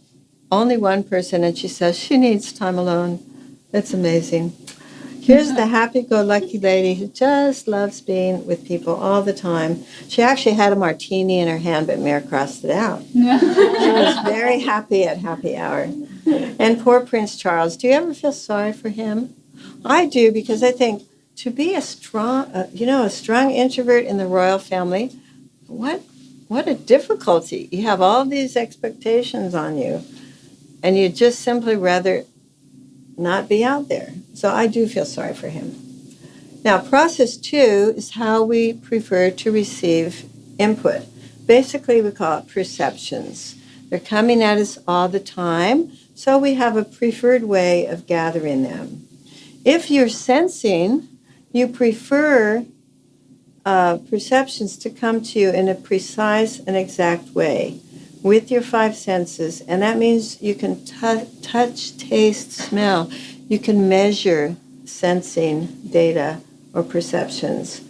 only one person, and she says she needs time alone. That's amazing. Here's the happy-go-lucky lady who just loves being with people all the time. She actually had a martini in her hand, but Mare crossed it out. She was very happy at happy hour. And poor Prince Charles, do you ever feel sorry for him? I do, because I think to be a strong introvert in the royal family, what a difficulty. You have all these expectations on you, and you just simply rather not be out there. So I do feel sorry for him. Now, process 2 is how we prefer to receive input. Basically, we call it perceptions. They're coming at us all the time, so we have a preferred way of gathering them. If you're sensing, you prefer perceptions to come to you in a precise and exact way with your 5 senses. And that means you can touch, taste, smell. You can measure sensing data or perceptions.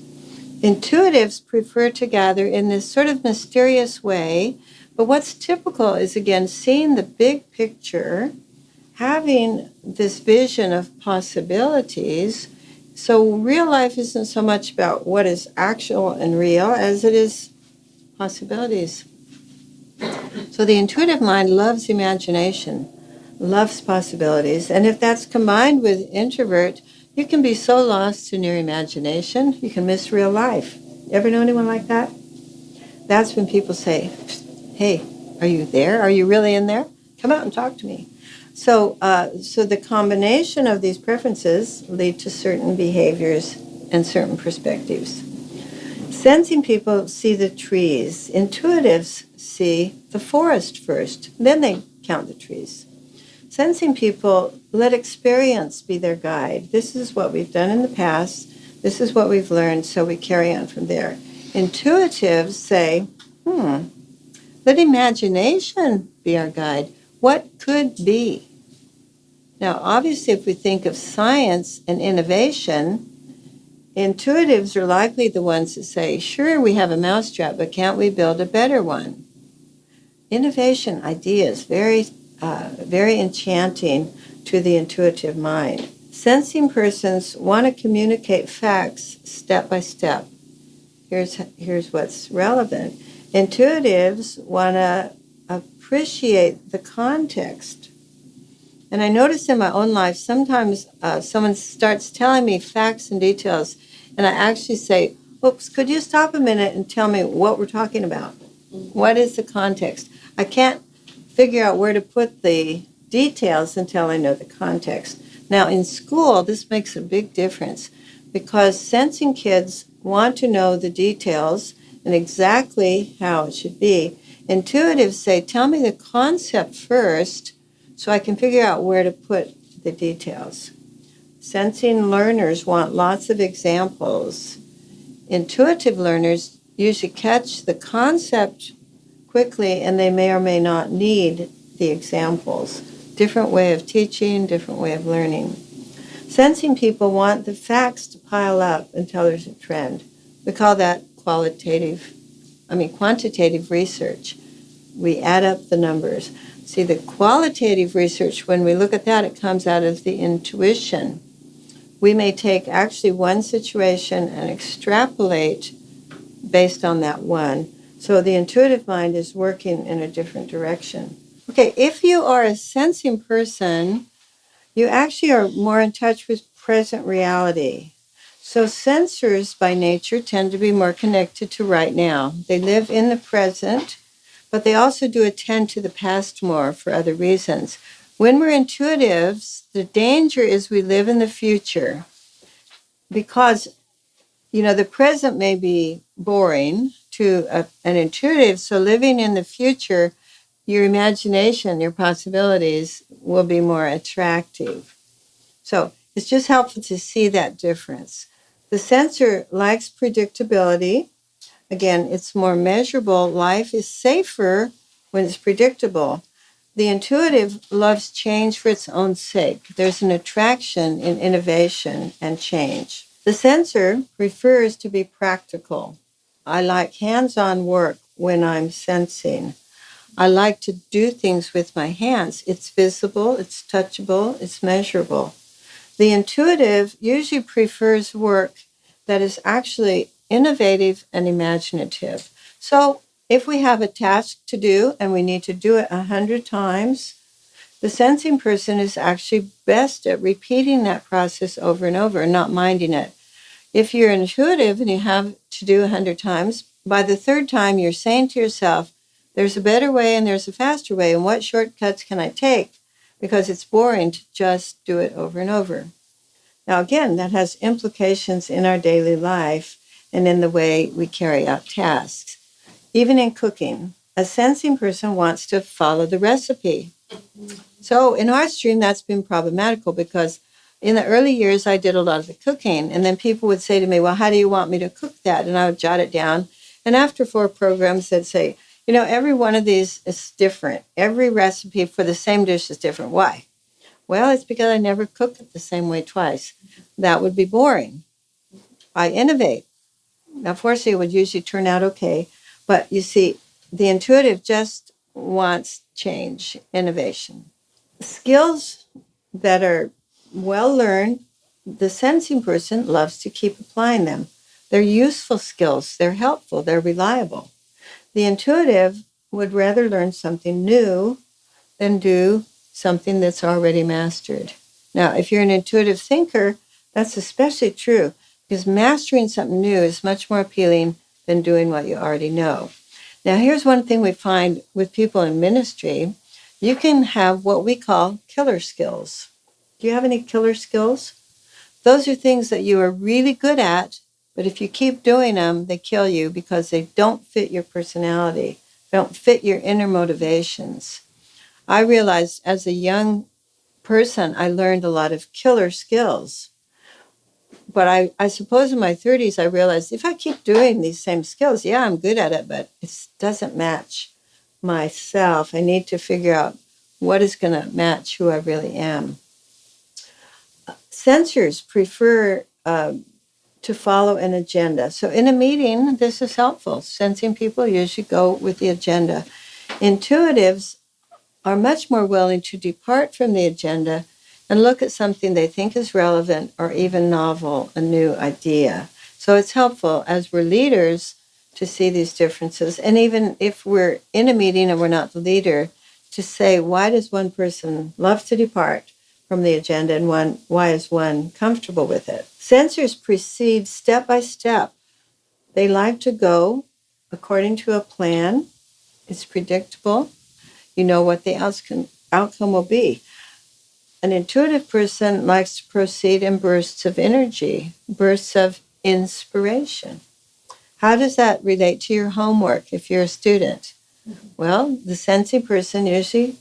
Intuitives prefer to gather in this sort of mysterious way. But what's typical is, again, seeing the big picture having this vision of possibilities. So real life isn't so much about what is actual and real as it is possibilities. So the intuitive mind loves imagination, loves possibilities. And if that's combined with introvert, you can be so lost in your imagination, you can miss real life. Ever know anyone like that? That's when people say, hey, are you there? Are you really in there? Come out and talk to me. So the combination of these preferences lead to certain behaviors and certain perspectives. Sensing people see the trees. Intuitives see the forest first, then they count the trees. Sensing people let experience be their guide. This is what we've done in the past. This is what we've learned, so we carry on from there. Intuitives say, let imagination be our guide. What could be? Now, obviously, if we think of science and innovation, intuitives are likely the ones that say, sure, we have a mousetrap, but can't we build a better one? Innovation ideas, very enchanting to the intuitive mind. Sensing persons want to communicate facts step by step. Here's what's relevant. Intuitives want to appreciate the context. And I notice in my own life, sometimes someone starts telling me facts and details, and I actually say, oops, could you stop a minute and tell me what we're talking about? What is the context? I can't figure out where to put the details until I know the context. Now, in school, this makes a big difference because sensing kids want to know the details and exactly how it should be. Intuitives say, tell me the concept first so I can figure out where to put the details. Sensing learners want lots of examples. Intuitive learners usually catch the concept quickly, and they may or may not need the examples. Different way of teaching, different way of learning. Sensing people want the facts to pile up until there's a trend. We call that quantitative research. We add up the numbers. See, the qualitative research, when we look at that, it comes out of the intuition. We may take actually one situation and extrapolate based on that one. So the intuitive mind is working in a different direction. Okay, if you are a sensing person, you actually are more in touch with present reality. So sensors by nature tend to be more connected to right now. They live in the present, but they also do attend to the past more for other reasons. When we're intuitives, the danger is we live in the future because, the present may be boring to an intuitive, so living in the future, your imagination, your possibilities will be more attractive. So it's just helpful to see that difference. The sensor likes predictability. Again, it's more measurable. Life is safer when it's predictable. The intuitive loves change for its own sake. There's an attraction in innovation and change. The sensor prefers to be practical. I like hands-on work when I'm sensing. I like to do things with my hands. It's visible, it's touchable, it's measurable. The intuitive usually prefers work that is actually innovative and imaginative. So if we have a task to do and we need to do it 100 times, the sensing person is actually best at repeating that process over and over and not minding it. If you're intuitive and you have to do 100 times, by the third time you're saying to yourself, there's a better way and there's a faster way, and what shortcuts can I take? Because it's boring to just do it over and over. Now, again, that has implications in our daily life and in the way we carry out tasks. Even in cooking, a sensing person wants to follow the recipe. So in our stream, that's been problematical because in the early years, I did a lot of the cooking. And then people would say to me, well, how do you want me to cook that? And I would jot it down. And after 4 programs, they'd say, every one of these is different. Every recipe for the same dish is different. Why? Well, it's because I never cook it the same way twice. That would be boring. I innovate. Now, fortunately, it would usually turn out okay. But you see, the intuitive just wants change, innovation. Skills that are well learned, the sensing person loves to keep applying them. They're useful skills, they're helpful, they're reliable. The intuitive would rather learn something new than do something that's already mastered. Now, if you're an intuitive thinker, that's especially true because mastering something new is much more appealing than doing what you already know. Now, here's one thing we find with people in ministry. You can have what we call killer skills. Do you have any killer skills? Those are things that you are really good at, but if you keep doing them, they kill you because they don't fit your personality, don't fit your inner motivations. I realized as a young person, I learned a lot of killer skills. But I suppose in my 30s, I realized if I keep doing these same skills, yeah, I'm good at it, but it doesn't match myself. I need to figure out what is going to match who I really am. Sensors prefer to follow an agenda. So in a meeting, this is helpful. Sensing people usually go with the agenda. Intuitives are much more willing to depart from the agenda and look at something they think is relevant or even novel, a new idea. So it's helpful as we're leaders to see these differences. And even if we're in a meeting and we're not the leader, to say, why does one person love to depart from the agenda and why is one comfortable with it? Sensors proceed step by step. They like to go according to a plan. It's predictable. You know what the outcome will be. An intuitive person likes to proceed in bursts of energy, bursts of inspiration. How does that relate to your homework if you're a student? Well, the sensing person usually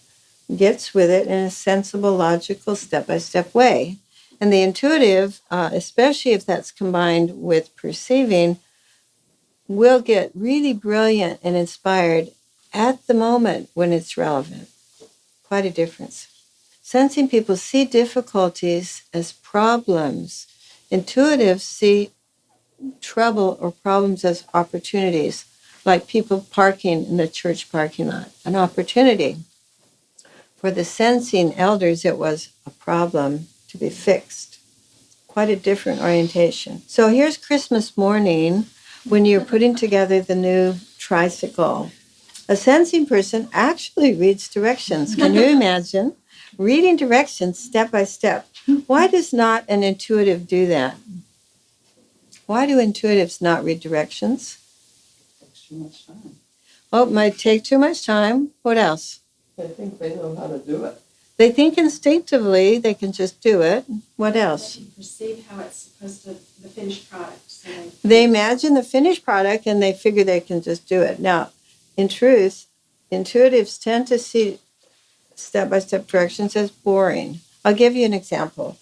gets with it in a sensible, logical, step-by-step way. And the intuitive, especially if that's combined with perceiving, will get really brilliant and inspired at the moment when it's relevant. Quite a difference. Sensing people see difficulties as problems. Intuitives see trouble or problems as opportunities, like people parking in the church parking lot, an opportunity. For the sensing elders, it was a problem to be fixed. Quite a different orientation. So here's Christmas morning when you're putting together the new tricycle. A sensing person actually reads directions. Can you imagine? Reading directions step by step. Why does not an intuitive do that? Why do intuitives not read directions? It takes too much time. Oh, it might take too much time. What else? They think they know how to do it. They think instinctively they can just do it. What else? They perceive how it's supposed to, the finished product. So They imagine the finished product and they figure they can just do it. Now, in truth, intuitives tend to see step-by-step directions as boring. I'll give you an example.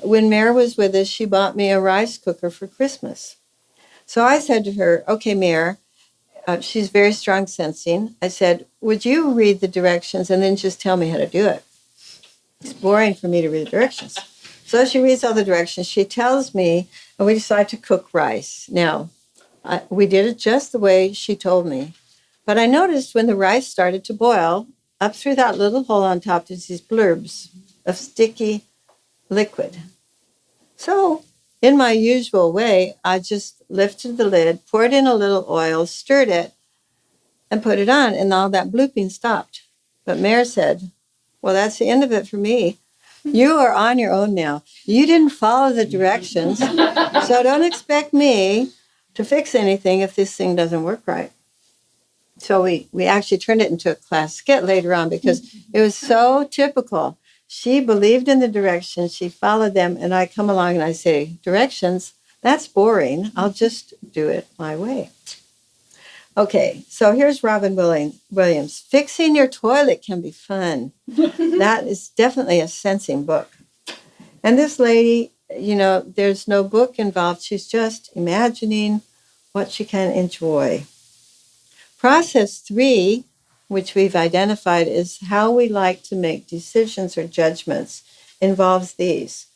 When Mare was with us, she bought me a rice cooker for Christmas. So I said to her, okay, Mare, she's very strong sensing. I said, would you read the directions and then just tell me how to do it? It's boring for me to read the directions. So she reads all the directions. She tells me, and we decide to cook rice. Now, we did it just the way she told me. But I noticed when the rice started to boil, up through that little hole on top, there's these blurbs of sticky liquid. So, in my usual way, I just lifted the lid, poured in a little oil, stirred it, and put it on, and all that blooping stopped. But Mare said, well, that's the end of it for me. You are on your own now. You didn't follow the directions, so don't expect me to fix anything if this thing doesn't work right. So we actually turned it into a class skit later on because it was so typical. She believed in the directions, she followed them, and I come along and I say, directions, that's boring. I'll just do it my way. Okay, so here's Robin Williams. Fixing your toilet can be fun. That is definitely a sensing book. And this lady, there's no book involved. She's just imagining what she can enjoy. Process 3, which we've identified, is how we like to make decisions or judgments, involves these.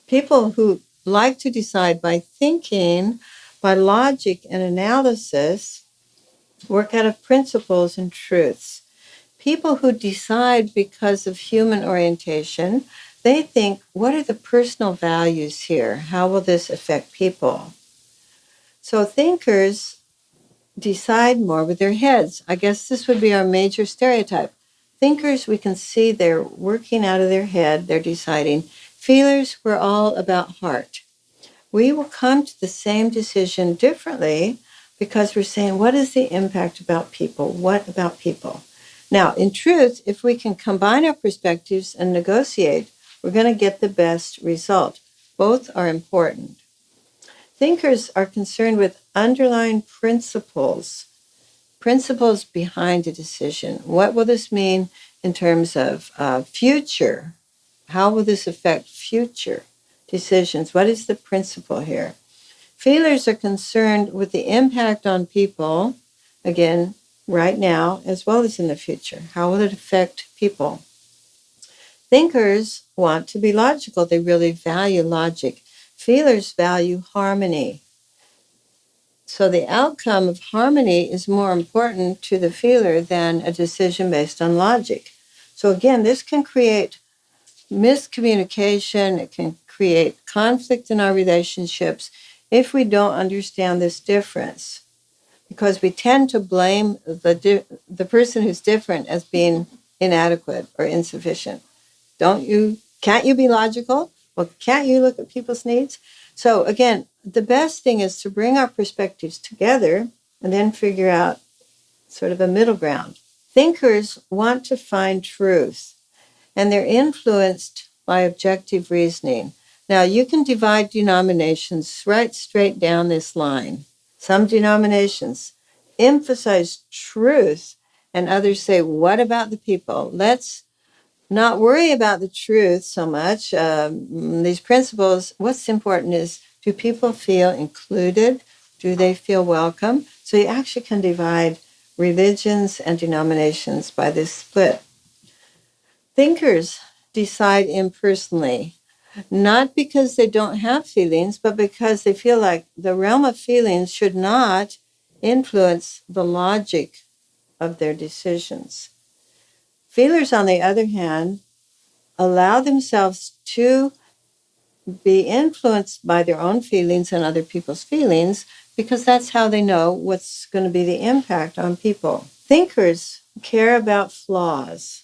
People who like to decide by thinking, by logic and analysis, work out of principles and truths. people who decide because of human orientation, they think, what are the personal values here? How will this affect people? So thinkers decide more with their heads. I guess this would be our major stereotype. Thinkers, we can see they're working out of their head, they're deciding. Feelers, we're all about heart. We will come to the same decision differently because we're saying, what is the impact about people? What about people? Now, in truth, if we can combine our perspectives and negotiate, we're going to get the best result. Both are important. Thinkers are concerned with underlying principles behind a decision. What will this mean in terms of future? How will this affect future decisions? What is the principle here? Feelers are concerned with the impact on people, again, right now, as well as in the future. How will it affect people? Thinkers want to be logical. They really value logic. Feelers value harmony. So the outcome of harmony is more important to the feeler than a decision based on logic. So again, this can create miscommunication. It can create conflict in our relationships if we don't understand this difference, because we tend to blame the person who's different as being inadequate or insufficient. Can't you be logical? Well, can't you look at people's needs? So again, the best thing is to bring our perspectives together and then figure out sort of a middle ground. Thinkers want to find truth, and they're influenced by objective reasoning. Now, you can divide denominations right straight down this line. Some denominations emphasize truth, and others say, what about the people? Let's not worry about the truth so much. These principles, what's important is, do people feel included? Do they feel welcome? So you actually can divide religions and denominations by this split. Thinkers decide impersonally, not because they don't have feelings, but because they feel like the realm of feelings should not influence the logic of their decisions. Feelers, on the other hand, allow themselves to be influenced by their own feelings and other people's feelings because that's how they know what's going to be the impact on people. Thinkers care about flaws.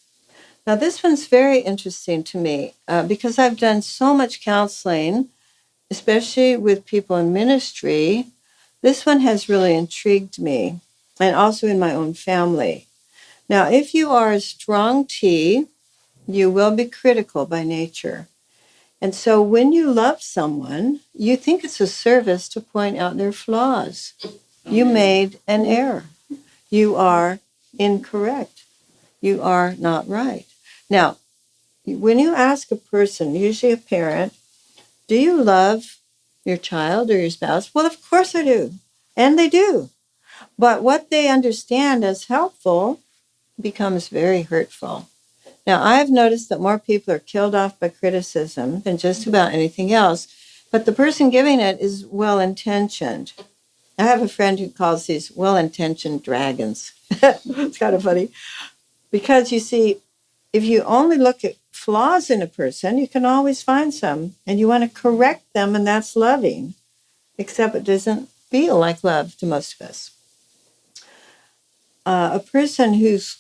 Now, this one's very interesting to me because I've done so much counseling, especially with people in ministry. This one has really intrigued me, and also in my own family. Now, if you are a strong T, you will be critical by nature. And so when you love someone, you think it's a service to point out their flaws. You made an error. You are incorrect. You are not right. Now, when you ask a person, usually a parent, do you love your child or your spouse? Well, of course I do. And they do. But what they understand as helpful becomes very hurtful. Now, I've noticed that more people are killed off by criticism than just about anything else, but the person giving it is well-intentioned. I have a friend who calls these well-intentioned dragons. It's kind of funny. Because you see, if you only look at flaws in a person, you can always find some, and you want to correct them, and that's loving, except it doesn't feel like love to most of us. A person who's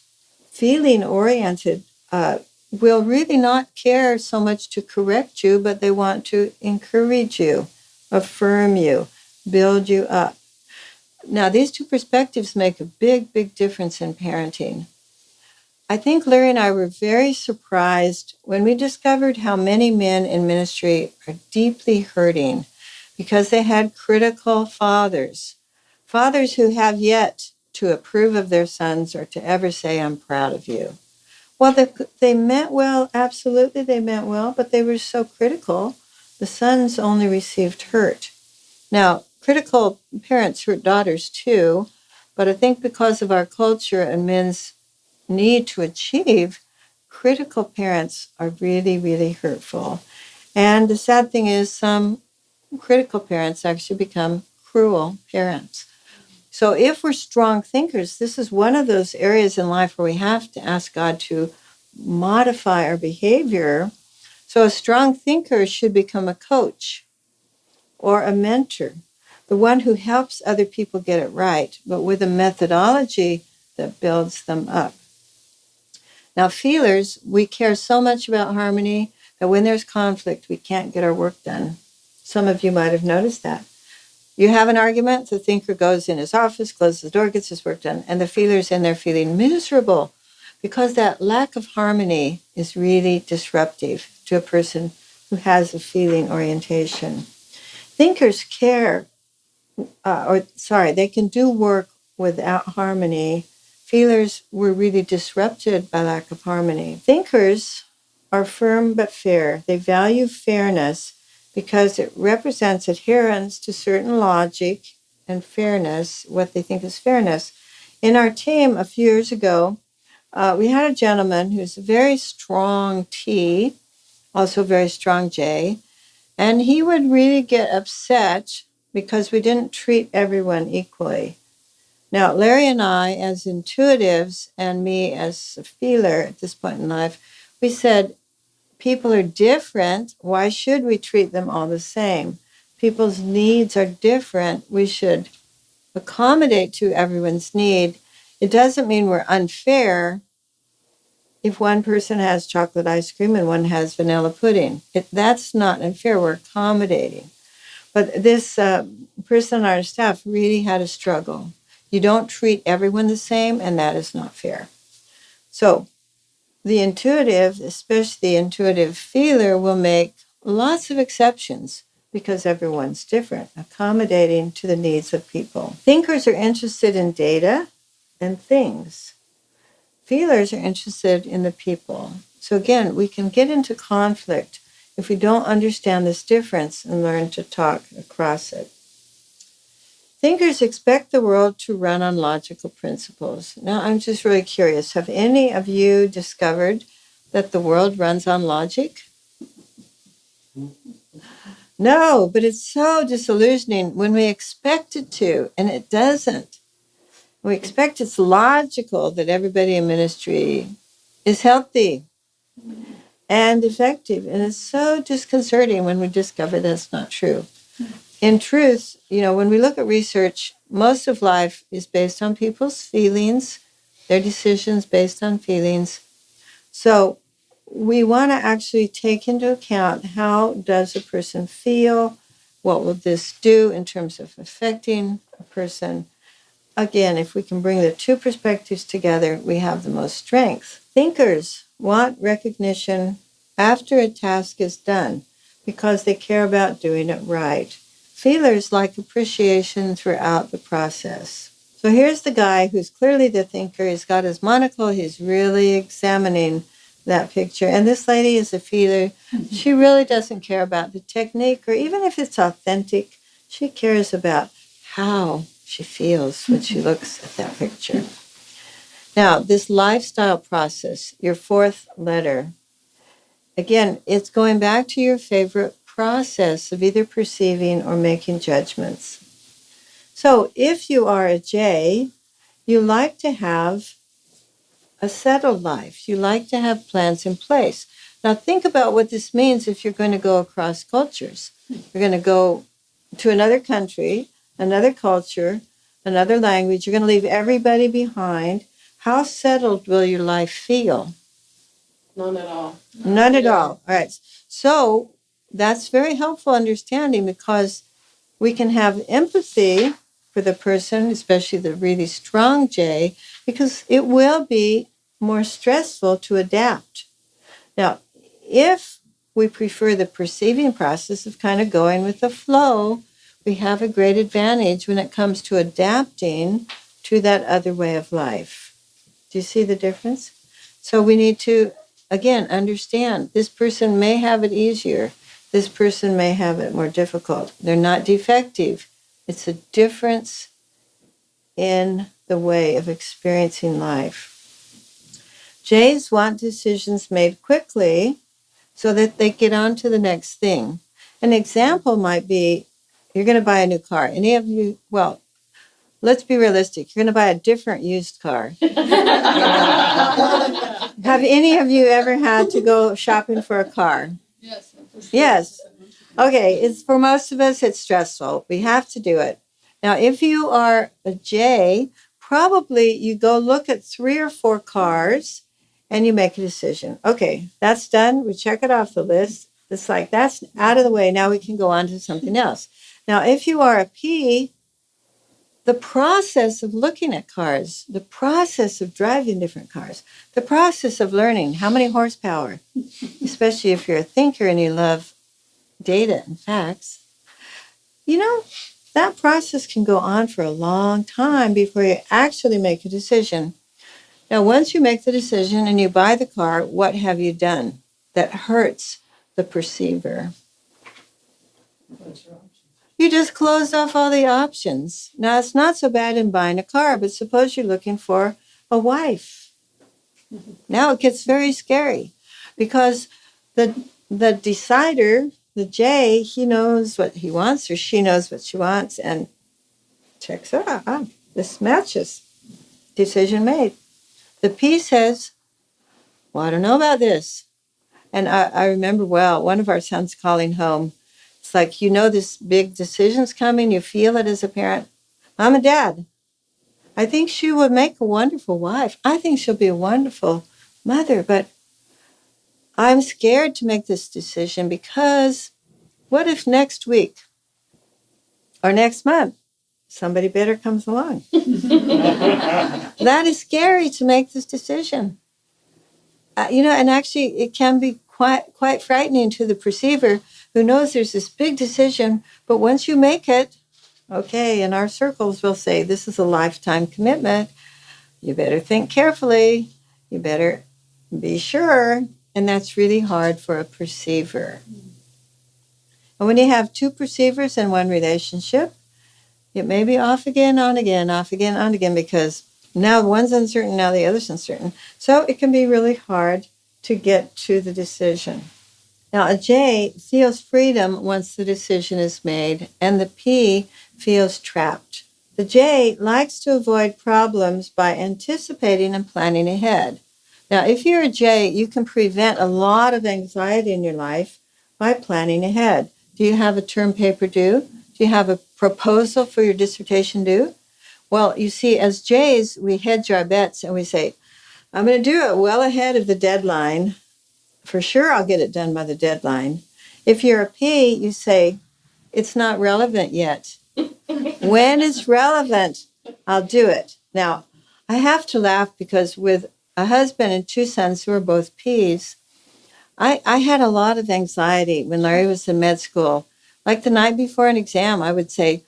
feeling-oriented will really not care so much to correct you, but they want to encourage you, affirm you, build you up. Now, these two perspectives make a big, big difference in parenting. I think Larry and I were very surprised when we discovered how many men in ministry are deeply hurting because they had critical fathers who have yet to approve of their sons or to ever say, I'm proud of you. Well, they meant well, absolutely they meant well, but they were so critical, the sons only received hurt. Now, critical parents hurt daughters too, but I think because of our culture and men's need to achieve, critical parents are really, really hurtful. And the sad thing is some critical parents actually become cruel parents. So if we're strong thinkers, this is one of those areas in life where we have to ask God to modify our behavior. So a strong thinker should become a coach or a mentor, the one who helps other people get it right, but with a methodology that builds them up. Now, feelers, we care so much about harmony that when there's conflict, we can't get our work done. Some of you might have noticed that. You have an argument, the thinker goes in his office, closes the door, gets his work done, and the feeler's in there feeling miserable because that lack of harmony is really disruptive to a person who has a feeling orientation. Thinkers care, they can do work without harmony. Feelers were really disrupted by lack of harmony. Thinkers are firm but fair. They value fairness because it represents adherence to certain logic and fairness, what they think is fairness. In our team a few years ago, we had a gentleman who's a very strong T, also very strong J, and he would really get upset because we didn't treat everyone equally. Now, Larry and I, as intuitives, and me as a feeler at this point in life, we said, people are different. Why should we treat them all the same? People's needs are different. We should accommodate to everyone's need. It doesn't mean we're unfair if one person has chocolate ice cream and one has vanilla pudding. That's not unfair. We're accommodating. But this person on our staff really had a struggle. You don't treat everyone the same, and that is not fair. So the intuitive, especially the intuitive feeler, will make lots of exceptions because everyone's different, accommodating to the needs of people. Thinkers are interested in data and things. Feelers are interested in the people. So again, we can get into conflict if we don't understand this difference and learn to talk across it. Thinkers expect the world to run on logical principles. Now, I'm just really curious. Have any of you discovered that the world runs on logic? No, but it's so disillusioning when we expect it to, and it doesn't. We expect it's logical that everybody in ministry is healthy and effective, and it's so disconcerting when we discover that's not true. In truth, when we look at research, most of life is based on people's feelings, their decisions based on feelings. So we want to actually take into account, how does a person feel? What will this do in terms of affecting a person? Again, if we can bring the two perspectives together, we have the most strength. Thinkers want recognition after a task is done because they care about doing it right. Feelers like appreciation throughout the process. So here's the guy who's clearly the thinker. He's got his monocle. He's really examining that picture. And this lady is a feeler. Mm-hmm. She really doesn't care about the technique or even if it's authentic. She cares about how she feels when she looks at that picture. Now, this lifestyle process, your fourth letter, again, it's going back to your favorite process of either perceiving or making judgments. So if you are a J, you like to have a settled life. You like to have plans in place. Now think about what this means if you're going to go across cultures. You're going to go to another country, another culture, another language. You're going to leave everybody behind. How settled will your life feel? None at all. None at all. All right. So that's very helpful understanding because we can have empathy for the person, especially the really strong J, because it will be more stressful to adapt. Now, if we prefer the perceiving process of kind of going with the flow, we have a great advantage when it comes to adapting to that other way of life. Do you see the difference? So we need to, again, understand this person may have it easier. This person may have it more difficult. They're not defective. It's a difference in the way of experiencing life. Jays want decisions made quickly so that they get on to the next thing. An example might be, you're going to buy a new car. Any of you, well, let's be realistic. You're going to buy a different used car. Have any of you ever had to go shopping for a car? Yes. For sure. Yes. Okay, it's for most of us, it's stressful. We have to do it. Now, if you are a J, probably you go look at 3 or 4 cars and you make a decision. Okay, that's done. We check it off the list. It's like, that's out of the way. Now we can go on to something else. Now, if you are a P, the process of looking at cars, the process of driving different cars, the process of learning how many horsepower, especially if you're a thinker and you love data and facts, that process can go on for a long time before you actually make a decision. Now, once you make the decision and you buy the car, what have you done that hurts the perceiver? You just closed off all the options. Now, it's not so bad in buying a car, but suppose you're looking for a wife. Now it gets very scary because the decider, the J, he knows what he wants or she knows what she wants and checks it out. Ah, this matches. Decision made. The P says, well, I don't know about this. And I remember, one of our sons calling home. It's like, this big decision's coming. You feel it as a parent. Mom and Dad, I think she would make a wonderful wife. I think she'll be a wonderful mother. But I'm scared to make this decision because what if next week or next month somebody better comes along? That is scary to make this decision. And actually it can be quite frightening to the perceiver who knows there's this big decision, but once you make it, okay, in our circles we'll say this is a lifetime commitment. You better think carefully. You better be sure. And that's really hard for a perceiver. And when you have 2 perceivers in one relationship, it may be off again, on again, off again, on again, because now one's uncertain, now the other's uncertain. So it can be really hard to get to the decision. Now, a J feels freedom once the decision is made, and the P feels trapped. The J likes to avoid problems by anticipating and planning ahead. Now, if you're a J, you can prevent a lot of anxiety in your life by planning ahead. Do you have a term paper due? Do you have a proposal for your dissertation due? Well, you see, as J's, we hedge our bets and we say, I'm going to do it well ahead of the deadline. For sure, I'll get it done by the deadline. If you're a P, you say, it's not relevant yet. When it's relevant, I'll do it. Now, I have to laugh because with a husband and 2 sons who are both Ps, I had a lot of anxiety when Larry was in med school. Like the night before an exam, I would say,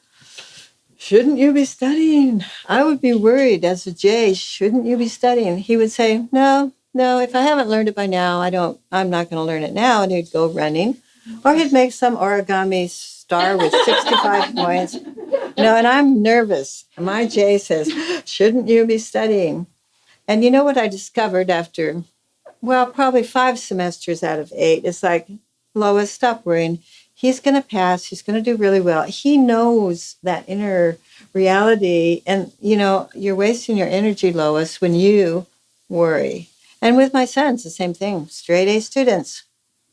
shouldn't you be studying? I would be worried as a J, shouldn't you be studying? He would say, no, if I haven't learned it by now, I'm not going to learn it now. And he'd go running. Or he'd make some origami star with 65 points. And I'm nervous. My J says, shouldn't you be studying? And you know what I discovered after, probably 5 semesters out of 8? It's like, Lois, stop worrying. He's going to pass. He's going to do really well. He knows that inner reality. And, you're wasting your energy, Lois, when you worry. And with my sons, the same thing. Straight A students.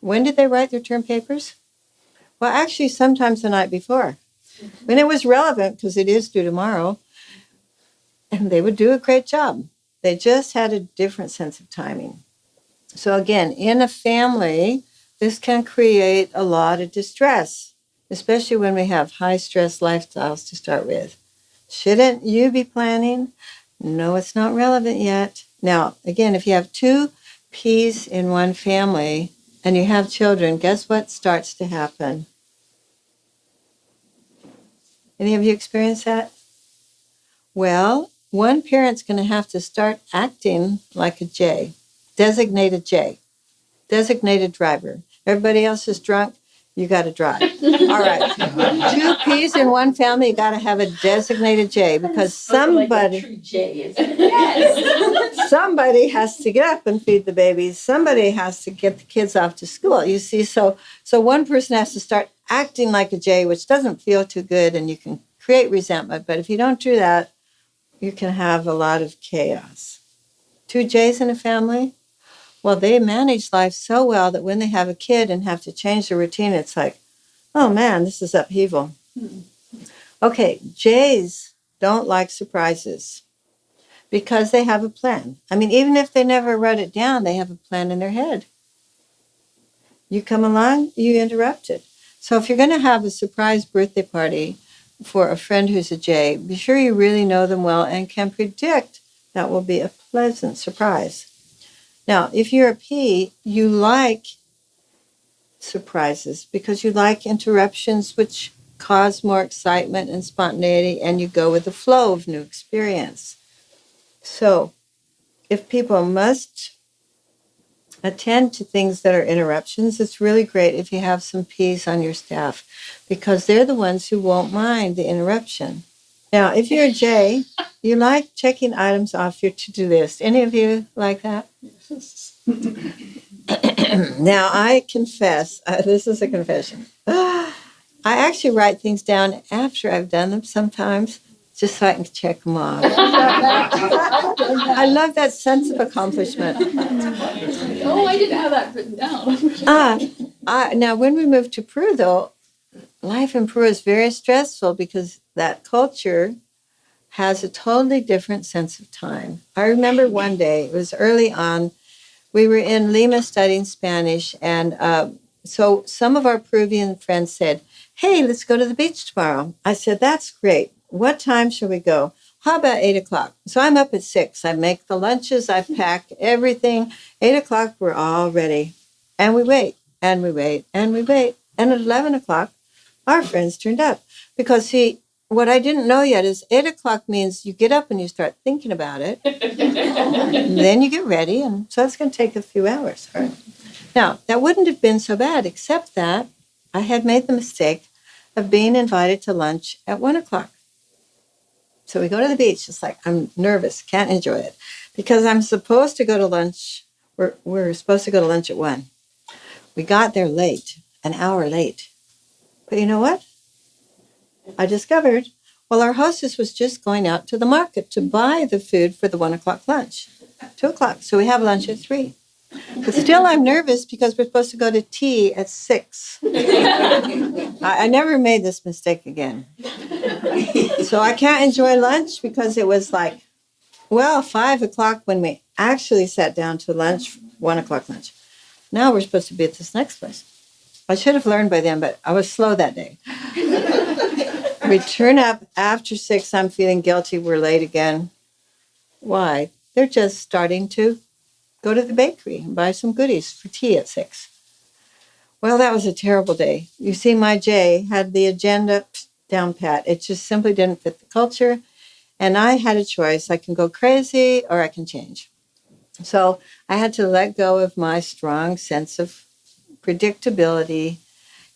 When did they write their term papers? Well, actually, sometimes the night before. When it was relevant, because it is due tomorrow. And they would do a great job. They just had a different sense of timing. So again, in a family, this can create a lot of distress, especially when we have high-stress lifestyles to start with. Shouldn't you be planning? No, it's not relevant yet. Now, again, if you have 2 Ps in one family and you have children, guess what starts to happen? Any of you experience that? Well, one parent's going to have to start acting like a J, designated driver. Everybody else is drunk, you got to drive. All right. 2 Ps in one family, you got to have a designated J because somebody has to get up and feed the babies. Somebody has to get the kids off to school. You see, so one person has to start acting like a J, which doesn't feel too good, and you can create resentment. But if you don't do that, you can have a lot of chaos. 2 J's in a family, well, they manage life so well that when they have a kid and have to change the routine, it's like, oh man, this is upheaval. Okay, J's don't like surprises because they have a plan. I mean, even if they never wrote it down, they have a plan in their head. You come along, you interrupt it. So if you're going to have a surprise birthday party for a friend who's a J, be sure you really know them well and can predict that will be a pleasant surprise. Now, if you're a P, you like surprises because you like interruptions which cause more excitement and spontaneity, and you go with the flow of new experience. So if people must attend to things that are interruptions, it's really great if you have some P's on your staff because they're the ones who won't mind the interruption. Now, if you're a J, you like checking items off your to-do list. Any of you like that? Now, I confess, this is a confession. I actually write things down after I've done them sometimes, just so I can check them off. I love that sense of accomplishment. Oh, I didn't have that written down. Now, when we moved to Peru, though, life in Peru is very stressful because that culture has a totally different sense of time. I remember one day, it was early on, we were in Lima studying Spanish, and so some of our Peruvian friends said, hey, let's go to the beach tomorrow. I said, that's great. What time shall we go? How about 8 o'clock? So I'm up at 6. I make the lunches. I pack everything. 8 o'clock, we're all ready. And we wait, and we wait, and we wait. And at 11 o'clock, our friends turned up. Because, see, what I didn't know yet is 8 o'clock means you get up and you start thinking about it. Then you get ready, and so it's going to take a few hours. Right? Now, that wouldn't have been so bad, except that I had made the mistake of being invited to lunch at 1 o'clock. So we go to the beach. It's like, I'm nervous, can't enjoy it. Because I'm supposed to go to lunch. We're supposed to go to lunch at 1. We got there late, an hour late. But you know what? I discovered, well, our hostess was just going out to the market to buy the food for the 1 o'clock lunch. 2 o'clock. So we have lunch at 3. But still, I'm nervous because we're supposed to go to tea at 6. I never made this mistake again. So I can't enjoy lunch because it was like, well, 5 o'clock when we actually sat down to lunch, 1 o'clock lunch. Now we're supposed to be at this next place. I should have learned by then, but I was slow that day. We turn up after 6. I'm feeling guilty. We're late again. Why? They're just starting to go to the bakery and buy some goodies for tea at 6. Well, that was a terrible day. You see, my J had the agenda down pat. It just simply didn't fit the culture. And I had a choice. I can go crazy or I can change. So I had to let go of my strong sense of predictability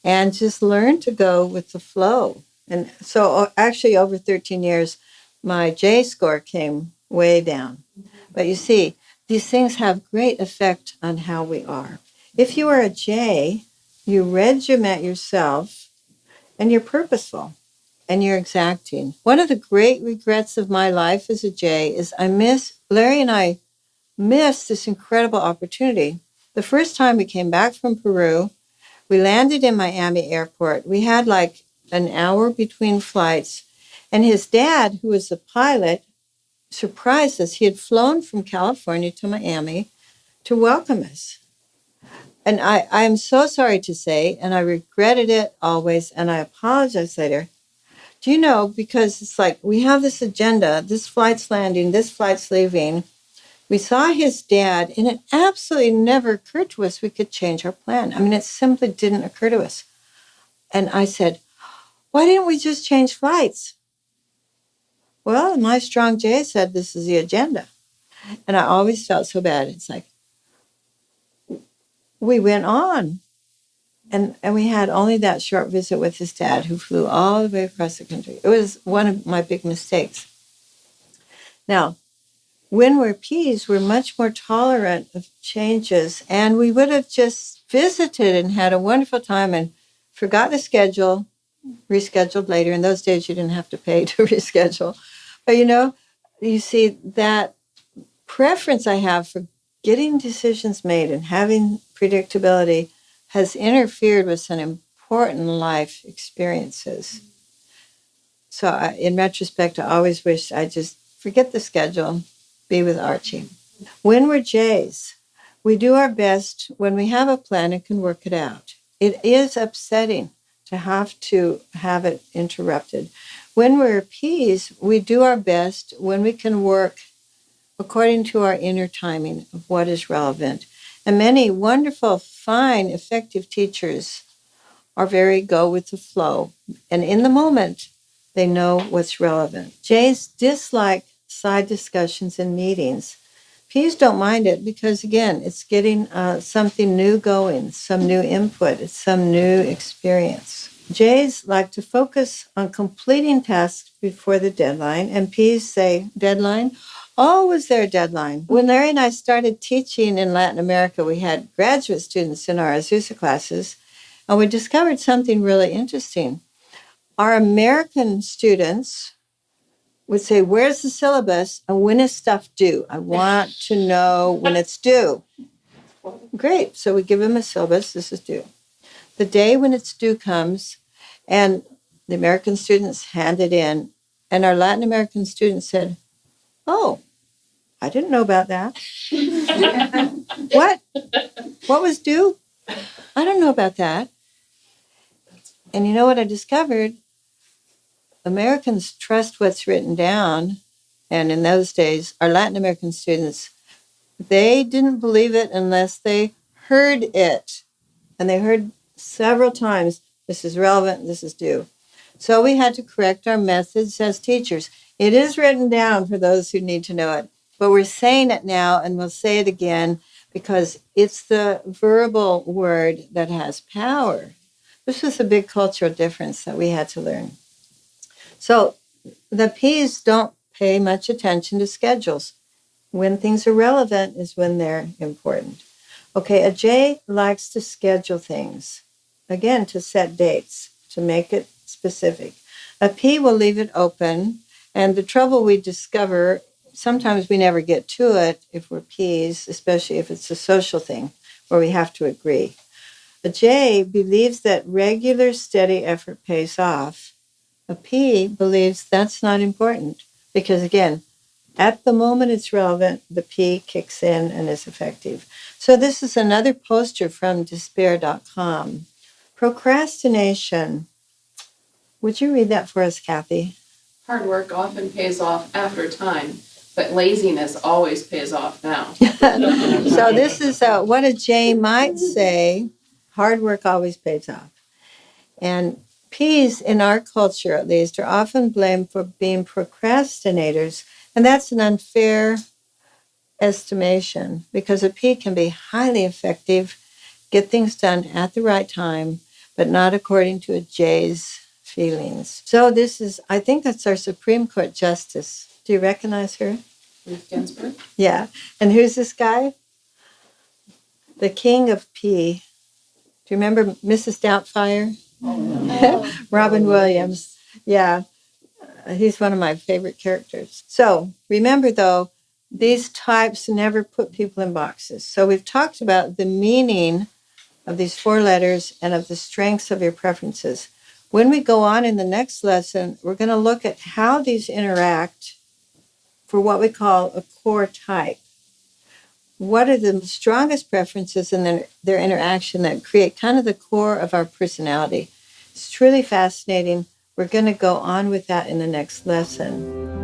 and just learn to go with the flow. And so actually over 13 years, my J score came way down. But you see, these things have great effect on how we are. If you are a J, you regiment yourself and you're purposeful and you're exacting. One of the great regrets of my life as a J is Larry and I missed this incredible opportunity. The first time we came back from Peru, we landed in Miami airport. We had like an hour between flights. And his dad, who was a pilot, surprised us. He had flown from California to Miami to welcome us. And I am so sorry to say, and I regretted it always, and I apologize later. Do you know, because it's like we have this agenda, this flight's landing, this flight's leaving. We saw his dad, and it absolutely never occurred to us we could change our plan. I mean, it simply didn't occur to us. And I said, why didn't we just change flights? Well, my strong J said this is the agenda. And I always felt so bad. It's like, we went on. And we had only that short visit with his dad, who flew all the way across the country. It was one of my big mistakes. Now, when we're P's, we're much more tolerant of changes. And we would have just visited and had a wonderful time and forgot the schedule, rescheduled later. In those days, you didn't have to pay to reschedule. But, you see that preference I have for getting decisions made and having predictability has interfered with some important life experiences. So in retrospect, I always wish I just forget the schedule, be with Archie. When we're Jays, we do our best when we have a plan and can work it out. It is upsetting to have it interrupted. When we're Ps, we do our best when we can work according to our inner timing of what is relevant. And many wonderful, fine, effective teachers are very go with the flow. And in the moment, they know what's relevant. Jays dislike side discussions in meetings. Ps don't mind it because, again, it's getting something new going, some new input, it's some new experience. Jays like to focus on completing tasks before the deadline, and Ps say, deadline? Oh, was there a deadline? When Larry and I started teaching in Latin America, we had graduate students in our Azusa classes, and we discovered something really interesting. Our American students would say, where's the syllabus and when is stuff due? I want to know when it's due. Great. So we give them a syllabus. This is due. The day when it's due comes, and the American students hand it in, and our Latin American students said, oh, I didn't know about that. What? What was due? I don't know about that. And you know what I discovered? Americans trust what's written down. And in those days, our Latin American students, they didn't believe it unless they heard it. And they heard several times, this is relevant, this is due. So we had to correct our methods as teachers. It is written down for those who need to know it, but we're saying it now and we'll say it again because it's the verbal word that has power. This was a big cultural difference that we had to learn. So the Ps don't pay much attention to schedules. When things are relevant is when they're important. Okay, a J likes to schedule things. Again, to set dates, to make it specific. A P will leave it open, and the trouble we discover, sometimes we never get to it if we're Ps, especially if it's a social thing where we have to agree. A J believes that regular, steady effort pays off. A P believes that's not important because, again, at the moment it's relevant, the P kicks in and is effective. So this is another poster from despair.com. Procrastination. Would you read that for us, Kathy? Hard work often pays off after time, but laziness always pays off now. So this is what a J might say. Hard work always pays off. And Ps, in our culture at least, are often blamed for being procrastinators. And that's an unfair estimation because a P can be highly effective, get things done at the right time, but not according to a J's feelings. So this is, I think that's our Supreme Court Justice. Do you recognize her? Ruth Ginsburg? Yeah. And who's this guy? The king of P. Do you remember Mrs. Doubtfire? Oh. Robin Williams. Yeah. He's one of my favorite characters. So remember, though, these types never put people in boxes. So we've talked about the meaning of these 4 letters and of the strengths of your preferences. When we go on in the next lesson, we're going to look at how these interact for what we call a core type. What are the strongest preferences and their interaction that create kind of the core of our personality? It's truly fascinating. We're going to go on with that in the next lesson.